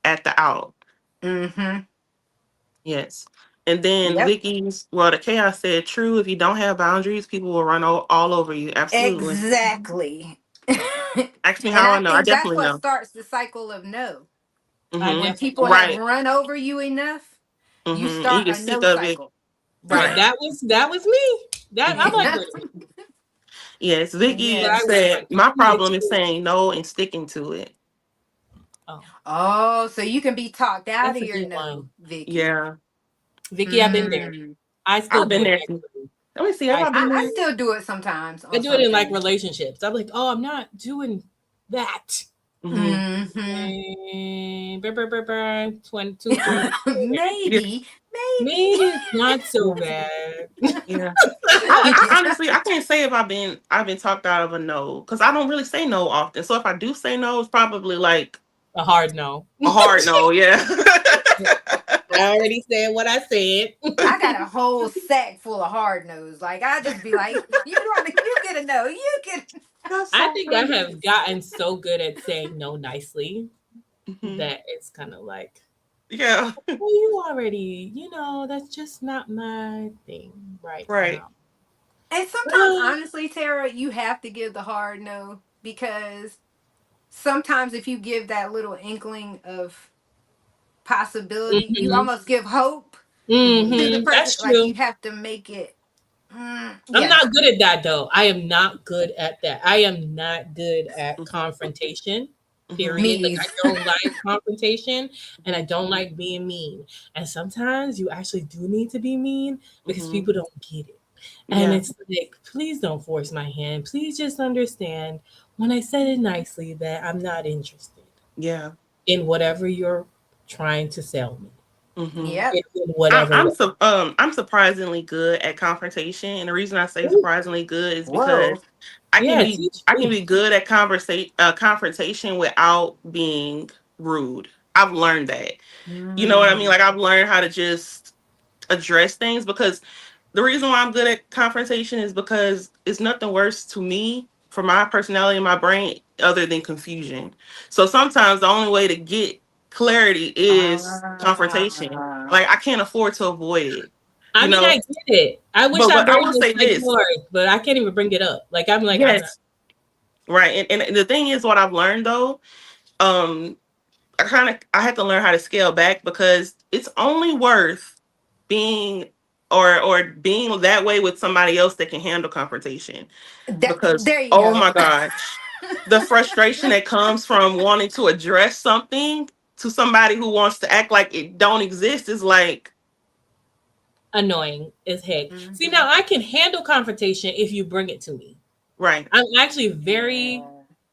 at the out. Mm-hmm. Yes. And then Yep. the chaos said, true, if you don't have boundaries, people will run all over you. Absolutely. Exactly. Ask me And how I I know. I think that's definitely what know. starts the cycle of no. I Hmm. When definitely people have Right. run over you enough, you And you start get a sick no of it. cycle. right. Right. That was me. That I'm Hmm. like, wait a minute. Yes, Vicky But I Yes. really said want my you problem is to. saying no and sticking to it. Oh, Oh, so you can be talked out that's of a your good no, one. Vicky. Yeah, Vicky, I've been there. Mm. I still I've do been it there. actually. Let me see. Have I I been I there? still do it sometimes I on do it some in like things. relationships. I'm like, oh, I'm not doing that. Hmm. Hmm. And 22, 3. Yeah, Maybe. Maybe it's not so bad. yeah. I honestly I can't say if I've been talked out of a no because I don't really say no often. So if I do say no, it's probably like A hard no. a hard no. Yeah. I already said what I said. I got a whole sack full of hard nose. Like I just be like, you get a no, you get. That's I so think I funny. have gotten so good at saying no nicely Hmm. that it's kind of like, Yeah. well, you already, that's just not my thing right Right. now. And sometimes, Uh, honestly, Tara, you have to give the hard no because sometimes if you give that little inkling of possibility, you mhm, almost give hope to the person. that's Like you true. have to make it. I'm Yeah. not good at that though. I am not good at that. I am not good at confrontation. Hmm. Period. Like Me I either. don't like confrontation and I don't like being mean. And sometimes you actually do need to be mean because Hmm. people don't get it. And Yeah. it's like, please don't force my hand. Please just understand when I said it nicely that I'm not interested Yeah. in whatever you're trying to sell me. Hmm. Yep. In whatever way. I'm surprisingly good at confrontation, and the reason I say Ooh, surprisingly good is Whoa. because I can yeah, be teach I can me. be good at confrontation without being rude. I've learned that. You know what I mean? Mm. Like I've learned how to just address things because the reason why I'm good at confrontation is because it's nothing worse to me for my personality and my brain other than confusion. So sometimes the only way to get clarity is confrontation. Ah. Like I can't afford to avoid it, I you mean, know. I get it. I wish our But I brain will was say like this. yours, but I can't even bring it up. I'm not. Yes. Right. And the thing is what I've learned though, um, I had to learn how to scale back because it's only worth being or being that way with somebody else that can handle confrontation. Because There you oh go. my gosh, the frustration that comes from wanting to address something to somebody who wants to act like it don't exist is like Annoying as heck. See, Mhm. now I can handle confrontation if you bring it to me. right. I'm actually very. Yeah.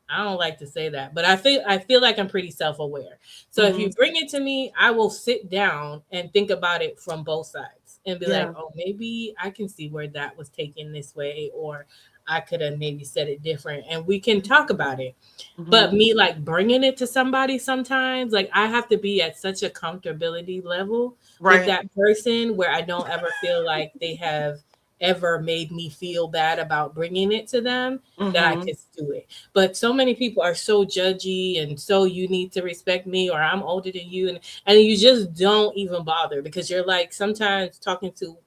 I don't like to say that, but I feel like I'm pretty self-aware. So if Hmm. you bring it to me, I will sit down and think about it from both sides and be like, Yeah. oh, maybe I can see where that was taken this way, or I could have maybe said it different, and we can talk about it. Hmm. But me like bringing it to somebody sometimes, like I have to be at such a comfortability level with Right. that person where I don't ever feel like they have ever made me feel bad about bringing it to them that I Hmm. could do it. But so many people are so judgy and so you need to respect me or I'm older than you and you just don't even bother because you're like sometimes talking to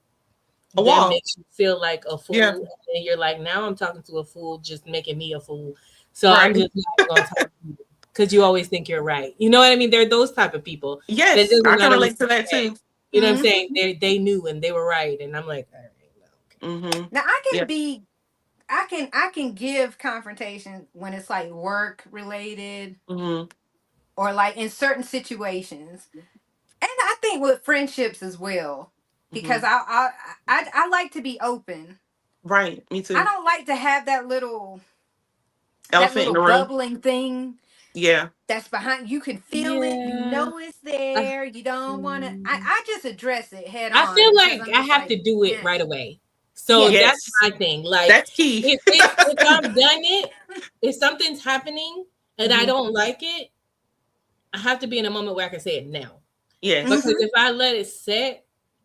A them wall. makes you feel like a Yeah. fool and you're like now I'm talking to a fool just making me a fool. So I'm Right. just not going to talk to you because you always think you're right. You know what I mean? They're those type of people that Yes, doesn't I can matter what relate you to that say. too. You know what I'm Mhm. saying? They knew and they were right, and I'm like, all right, well, okay. Hmm. Now I Yeah. can be I can give confrontation when it's like work related Hmm. or like in certain situations. And I think with friendships as well. Hmm. Because I like to be open. Right. Me I too. don't like to have that Elephant in little the room. bubbling thing Yeah. that's behind. You can feel it, you Yeah. know it's I, there, you don't want to. mm, I just address it head I on feel because like I'm I just have to like, do it eh. right away. So Yes. that's Yes. my thing. Like That's key. if I've done it, if something's happening and I Hmm. don't like it, I have to be in a moment where I can say it now. Yes. Because Mm-hmm. if I let it sit,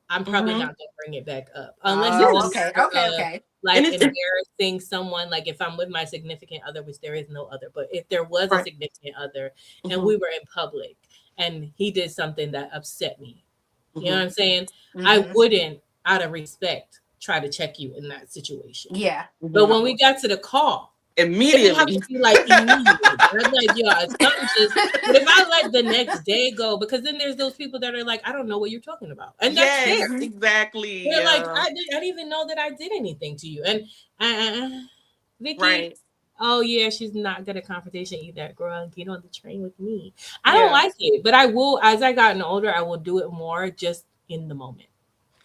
I'm probably Hmm. not gonna bring it back up unless it's a Oh, Yes. okay, matter okay, of okay. And like it's embarrassing someone. Like if I'm with my significant other, which there is no other, but if there was a right. significant other and Hmm. we were in public and he did something that upset me, you know Hmm. what I'm saying? I Mm-hmm. wouldn't, out of respect, try to check you in that situation. Yeah. But Hmm. when we got to the call, it would have to Immediately. be like immediately. I'm like, yo, something just. But if I let the next day go, because then there's those people that are like, I don't know what you're talking about, and that's fair. Yes, Mm-hmm. exactly. They're like, Yeah. I didn't even know that I did anything to you, and uh, Vicky. Right. Oh yeah, she's not good at confrontation either. Girl, get on the train with me. I don't Yeah. like it, but I will. As I gotten older, I will do it more just in the moment.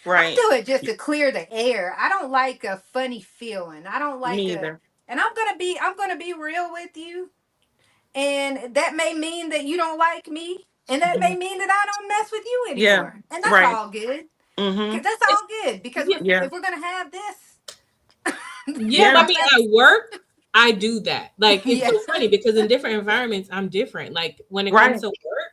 I Right. do it just to clear the air. I don't like a funny feeling. I don't like Me a, either. and I'm gonna be real with you. And that may mean that you don't like me. And that may Mhm. mean that I don't mess with you Yeah. anymore. And that's Right. all good. Mm-hmm. That's It's, all good. Because yeah, Yeah. if we're gonna have this, yeah. Yeah. I mean, at work, I do that. Like, it's yeah. so funny because in different environments, I'm different. Like when it comes Right. to work,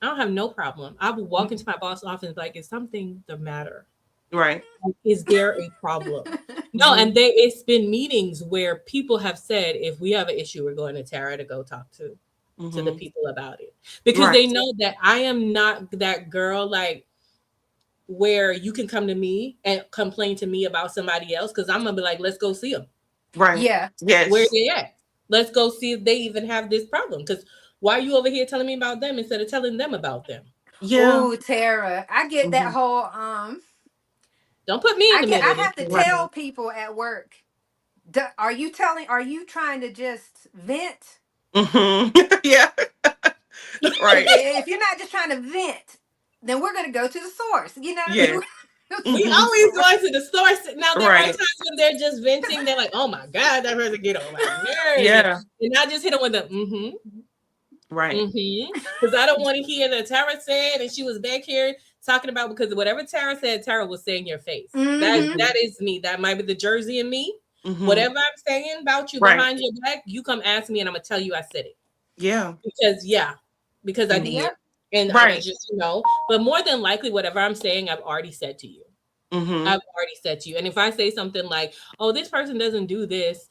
I don't have no problem. I will walk into my boss office like, is something the matter? Right. Is there a problem? No, Mm-hmm. and it's been meetings where people have said, if we have an issue, we're going to Tara to go talk to the Mm-hmm. people about it, because Right. they know that I am not that girl like where you can come to me and complain to me about somebody else, because I'm gonna be like, let's go see them. Right. Yeah. Where Yes. they at? Let's go see if they even have this problem. Because why are you over here telling me about them instead of telling them about them? Yeah. Ooh, Tara. I get that Mm-hmm. whole Don't put me in the middle. I have to Right. tell people at work, are you trying to just vent? Mm-hmm. Yeah. Right. If you're not just trying to vent, then we're gonna go to the source. Yes. Go to We the Mm-hmm. always source. going to the source. Now there are Right. times when they're just venting. They're like, "Oh my god, that person get on my nerves," Yeah. and I just hit them with the Right. because I don't want to hear that Tara said, and she was back here talking about, because whatever Tara said, Tara will say in your face. That Mm-hmm. Mm-hmm. that is me. That might be the Jersey in me. Mm-hmm. Whatever I'm saying about you Right. behind your back, you come ask me, and I'm gonna tell you I said it. Yeah. Because I Mm-hmm. did, Yep. and I was Right. just But more than likely, whatever I'm saying, I've already said to you. Mm-hmm. I've already said to you. And if I say something like, "Oh, this person doesn't do this,"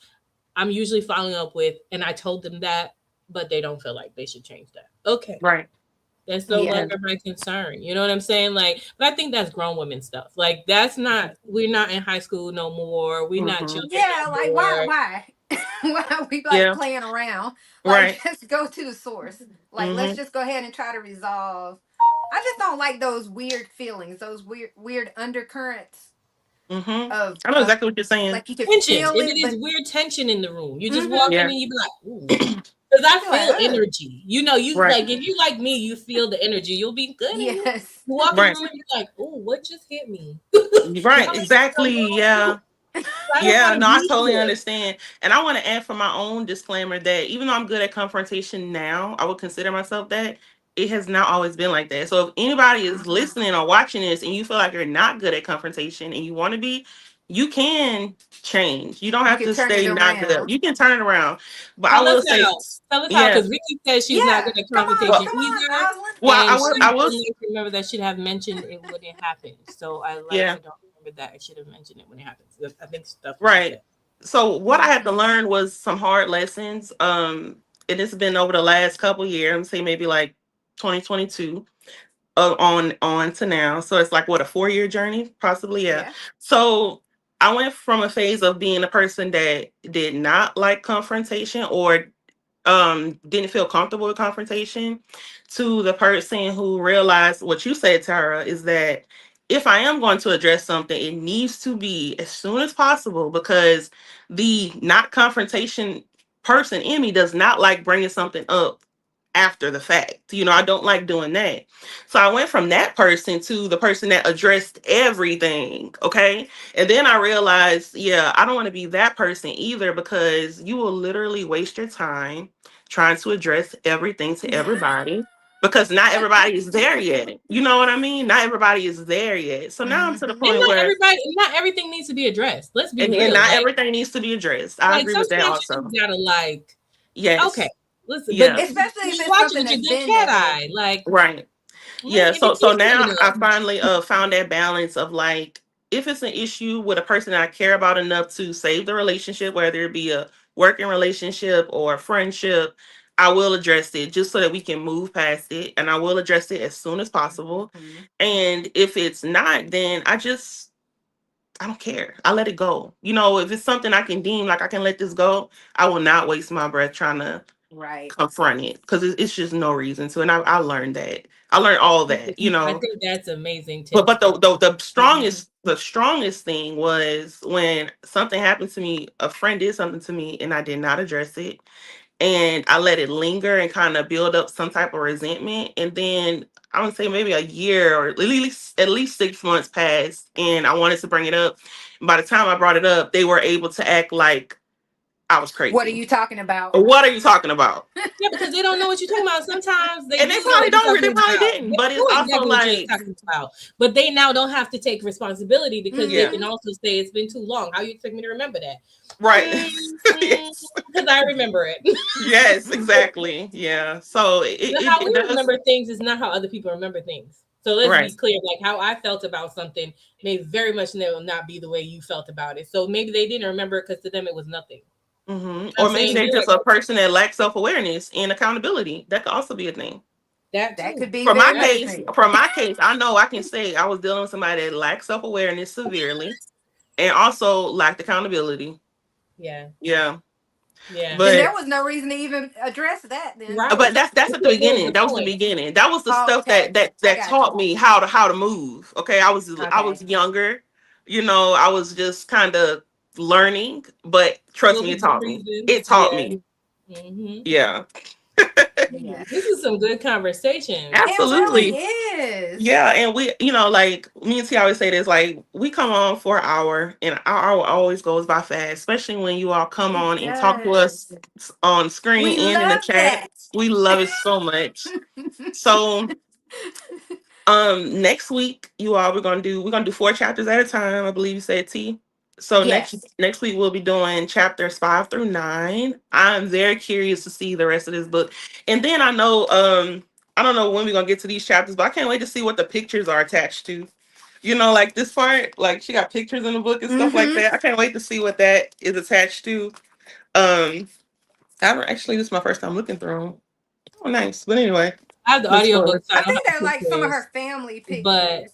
I'm usually following up with, "And I told them that, but they don't feel like they should change that." Okay. Right. That's no Yeah. Yeah. longer my concern. You know what I'm saying? Like, but I think that's grown women stuff. Like, that's not, we're not in high school no more. We're not Mm-hmm. children Yeah, no like more. why? Why are we like Yeah. playing around? Like Right. just go to the source. Like let's Mm-hmm. just go ahead and try to resolve. I just don't like those weird feelings, those weird undercurrents Mm-hmm. of I know exactly what you're saying. like you could Tension. feel If it it, is but weird tension in the room, you just mm-hmm, walk in Yeah. and you be like, ooh. Because I you're like, feel oh energy. You know, you Right. like, if you like me, you feel the energy. You'll be good. And yes. you walk in the Right. room and you're like, oh, what just hit me? Right. Exactly. Yeah. I don't want Yeah, to no, I be totally here. understand. And I want to add for my own disclaimer that even though I'm good at confrontation now, I would consider myself that. It has not always been like that. So if anybody is Mm-hmm. listening or watching this and you feel like you're not good at confrontation and you want to be, you can change. You don't You have can to turn it stay not good. around. You can turn it around. But I Tell us will say, how. Tell us how, yeah. because Ricky says she's not good Yeah. at Well, confrontation Come on, either. Rosalind. well, And I she will. only remember that she'd have mentioned it when it happened. So I like, Yeah. I don't remember that. I should have mentioned it when it happens. I think that's what she Right. said. So what I had to Mm-hmm. learn was some hard lessons. And it's been over the last couple years, I'm say maybe like 2022, on to now. So it's like what, a 4-year journey, possibly, yeah. Yeah. So I went from a phase of being a person that did not like confrontation or didn't feel comfortable with confrontation to the person who realized what you said, Tara, is that if I am going to address something, it needs to be as soon as possible because the not confrontation person in me does not like bringing something up after the fact. I don't like doing that. So I went from that person to the person that addressed everything. Okay. And then I realized, yeah, I don't want to be that person either because you will literally waste your time trying to address everything to everybody because not everybody is there yet. You know what I mean? Not everybody is there yet. So now I'm to the Mm-hmm. And point where, not everything needs to be addressed. Let's be and real. not everything needs to be addressed. I Like agree with that sometimes you also. just gotta like, okay, Yes. listen, but Yeah. Especially if you it's watch it something with your that's good been cat there. eye. Like, Right. Yeah, if it so keeps now coming I up, finally found that balance of like if it's an issue with a person I care about enough to save the relationship, whether it be a working relationship or a friendship, I will address it just so that we can move past it, and I will address it as soon as possible. Mm-hmm. And if it's not, then I don't care. I let it go. If it's something I can deem like I can let this go, I will not waste my breath trying to Right. confront it because it's just no reason to. And I learned that. I learned all that, you I know. think that's amazing But tips. the strongest thing was when something happened to me. A friend did something to me, and I did not address it, and I let it linger and kind of build up some type of resentment. And then I would say maybe a year or at least 6 months passed, and I wanted to bring it up. By the time I brought it up, they were able to act like I was What are crazy. you talking about? What are you talking about? Yeah, because they don't know what you're talking about. Sometimes they And do they know probably what you're don't. They talking probably about. didn't. They But know it's also exactly what you're like, talking about. But they now don't have to take responsibility because they yeah, can also say it's been too long. How you expect me to remember that? right. Yes, Because I remember it. yes, exactly. Yeah. So But it, how it we does. remember things is not how other people remember things. So let's Right. be clear. Like how I felt about something may very much not be the way you felt about it. So maybe they didn't remember it because to them it was nothing. Or I'm maybe saying they're yours, just a person that lacks self-awareness and accountability. That could also be a thing. that That too. could be For my very much a That case, thing. I know I can say I was dealing with somebody that lacked self-awareness severely and also lacked accountability. yeah. Yeah. Yeah. Then there But was no reason to even address that then. Right. that's at the Because what was beginning. the That was the point? beginning. That was the Oh, stuff okay. that I that got you. taught me how to move. Okay. I Okay. was younger. You know, I was just kind of learning, but trust me, Little it bit of taught me. reason. It taught Yeah. me. Hmm. Yeah. This Yes. is some good conversation. It really Absolutely. is. Yeah, and we, like me and T always say this, like we come on for an hour, and our hour always goes by fast, especially when you all come It on and talk to us does. on screen We and in the love chat. that. We love it so much. So, next week, you all we're gonna do 4 chapters at a time. I believe you said T. So Yes. next week we'll be doing chapters 5 through 9. I'm very curious to see the rest of this book, and then I don't know when we're gonna get to these chapters, but I can't wait to see what the pictures are attached to. Like this part, like she got pictures in the book and stuff like Mm-hmm. that. I can't wait to see what that is attached to. Um, I don't actually. This is my first time looking through 'em. Oh, nice. But anyway, I have the looks audiobook, fun. so I I don't think have they're the like some of pictures. her family But pictures.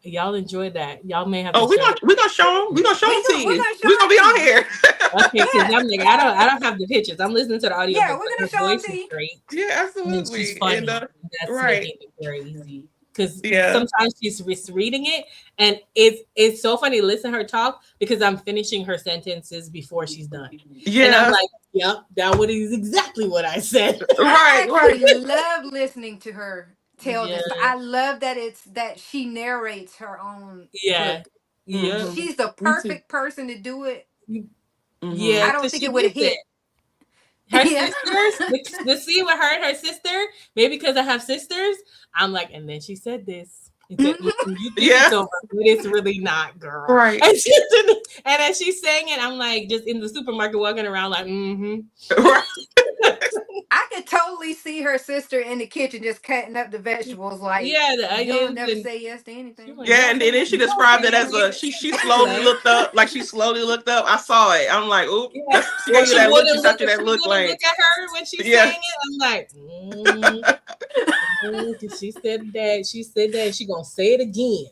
y'all enjoyed that. Y'all may have to Oh, show me. we gonna show them. We gonna show them to We're you. gonna We show gonna them be to on you. here. Okay, because Yeah. I'm like, I don't have the pictures. I'm listening to the Yeah, audiobook, we're but gonna her show them voice to is you. great. Yeah, And she's absolutely. And funny. That's right. making it crazy. Because Yeah. sometimes she's reading it, and it's so funny to listen to her talk because I'm finishing her sentences before she's done, and I'm Yeah. like, "Yep, that what is exactly what I said." I Right. actually Right. love listening to her tell Yeah, this. I love that it's that she narrates her own yeah, book. yeah, Hmm. She's the Me too. perfect person to do it. Hmm. yeah. I don't Because think she it would have gets it. hit. Her Yeah. sisters, the scene with her and her sister, maybe because I have sisters, I'm like, and then she said this. He said, you think Yeah. it's over, but it's really not, girl. Right. And and as she's saying it, I'm like just in the supermarket walking around like, Right. I could totally see her sister in the kitchen just cutting up the vegetables like yeah, the you'll onions, never and say yes to she's anything. like, Yeah, and then she you don't described say it as anything she slowly anyway. looked up, like she slowly looked up. I saw it. I'm like, oop, Yeah. she Or gave you she that look. She wouldn't look, shot you or that she look wouldn't like, look at her when she's yeah. saying it. I'm like, she said that. She said that. She gonna say it again.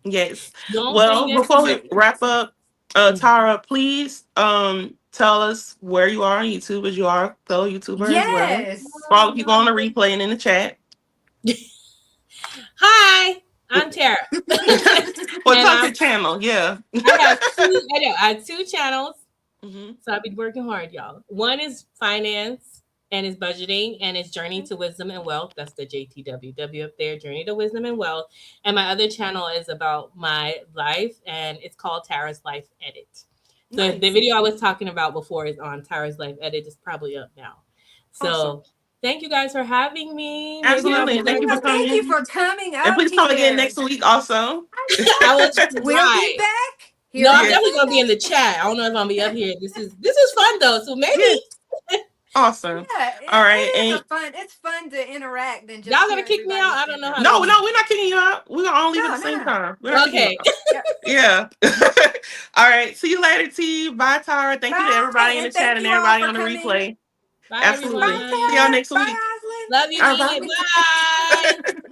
Yes. Don't say Well, yes before to we wrap up, nothing. Tara, please tell us where you are on YouTube, as you are a fellow YouTuber as well. Yes. For all the people on the replay and in the chat. Hi, I'm Tara, Well, and talk your channel, yeah. I have 2 channels. Hmm. So I've been working hard, y'all. One is finance and is budgeting and it's Journey to Wisdom and Wealth. That's the JTWW up there, Journey to Wisdom and Wealth. And my other channel is about my life and it's called Tara's Life Edit. So Nice. the video I was talking about before is on Tara's Life Edit. It's probably up now. So Awesome. thank you guys for having me. Maybe I'll Absolutely. be And thank you for Well, thank you coming. for coming And up please come again here. next week also. I will We'll be try. back No, here I'm on Yeah. definitely gonna be in Sunday. the chat. I don't know if I'm gonna be up here. This is fun though. So maybe Yeah. Awesome. Yeah, All it right. is And a fun. It's fun to interact and just y'all gonna hear kick me out. everybody's I don't know how to no, do we're not kicking you out. We're gonna all leave at No, the no, same no. time. We're not this. kicking you Okay. out. Yep. Yeah. All right. See you later, T. Bye, Tara. Thank you to Bye, everybody in the and chat thank and you all everybody for on the coming. replay. Bye Absolutely. Bye, See y'all everyone. Tara. next week. Bye, Love you, All Lee. right, bye. Bye.